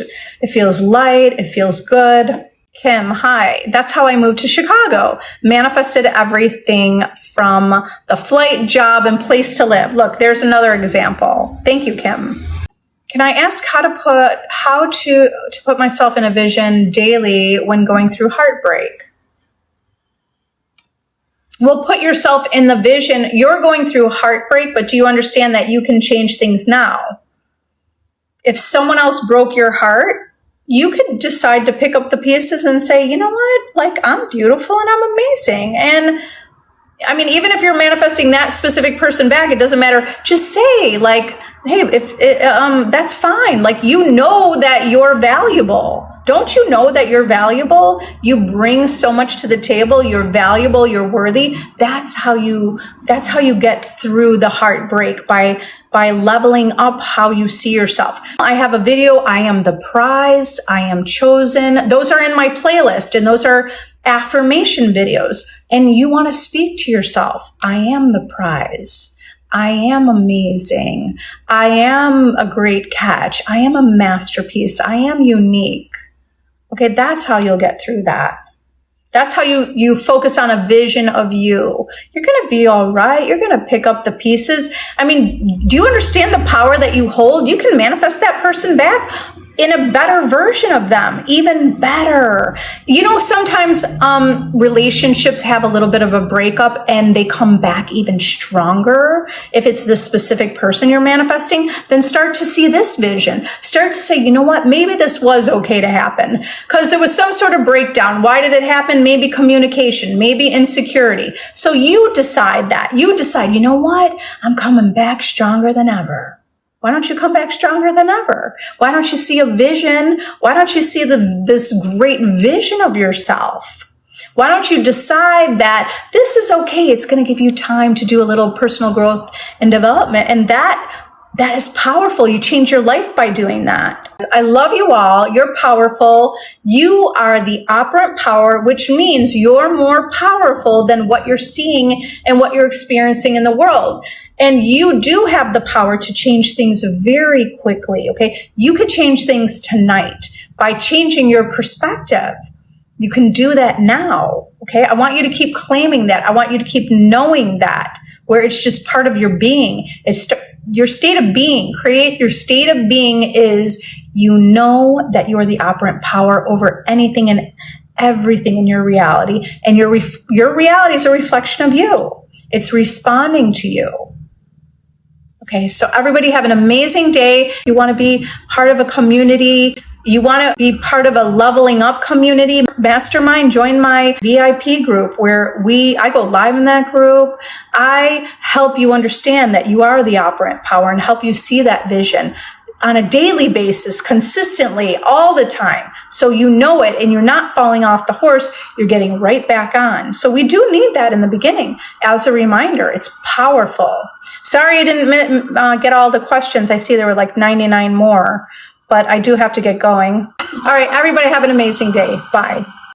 light. It feels good. Kim, hi. That's how I moved to Chicago. Manifested everything from the flight, job, and place to live. Look, there's another example. Thank you, Kim. Can I ask how to put myself in a vision daily when going through heartbreak? Well, put yourself in the vision. You're going through heartbreak, but do you understand that you can change things now? If someone else broke your heart, you could decide to pick up the pieces and say, you know what? Like, I'm beautiful and I'm amazing. And I mean, even if you're manifesting that specific person back, it doesn't matter. Just say, like, hey, that's fine. Like, you know that you're valuable. Don't you know that you're valuable? You bring so much to the table. You're valuable. You're worthy. That's how you get through the heartbreak, by leveling up how you see yourself. I have a video. I am the prize. I am chosen. Those are in my playlist, and those are affirmation videos. And you want to speak to yourself. I am the prize. I am amazing. I am a great catch. I am a masterpiece. I am unique. Okay, that's how you'll get through that. That's how you focus on a vision of you. You're going to be all right. You're going to pick up the pieces. I mean, do you understand the power that you hold? You can manifest that person back. in a better version of them, even better. You know, sometimes relationships have a little bit of a breakup and they come back even stronger. If it's the specific person you're manifesting, then start to see this vision. Start to say, you know what, maybe this was okay to happen because there was some sort of breakdown. Why did it happen? Maybe communication, maybe insecurity. So you decide that. You decide, you know what, I'm coming back stronger than ever. Why don't you come back stronger than ever? Why don't you see a vision? Why don't you see this great vision of yourself? Why don't you decide that this is okay? It's going to give you time to do a little personal growth and development. And that is powerful. You change your life by doing that. I love you all. You're powerful. You are the operant power, which means you're more powerful than what you're seeing and what you're experiencing in the world. And you do have the power to change things very quickly, okay? You could change things tonight by changing your perspective. You can do that now, okay? I want you to keep claiming that. I want you to keep knowing that, where it's just part of your being. It's your state of being. Create your state of being is you know that you're the operant power over anything and everything in your reality. And your reality is a reflection of you. It's responding to you. Okay, so everybody have an amazing day. You want to be part of a community. You want to be part of a leveling up community, mastermind, join my VIP group where I go live in that group. I help you understand that you are the operant power and help you see that vision on a daily basis, consistently, all the time. So you know it and you're not falling off the horse. You're getting right back on. So we do need that in the beginning as a reminder. It's powerful. Sorry I didn't get all the questions. I see there were like 99 more, but I do have to get going. All right, everybody have an amazing day. Bye.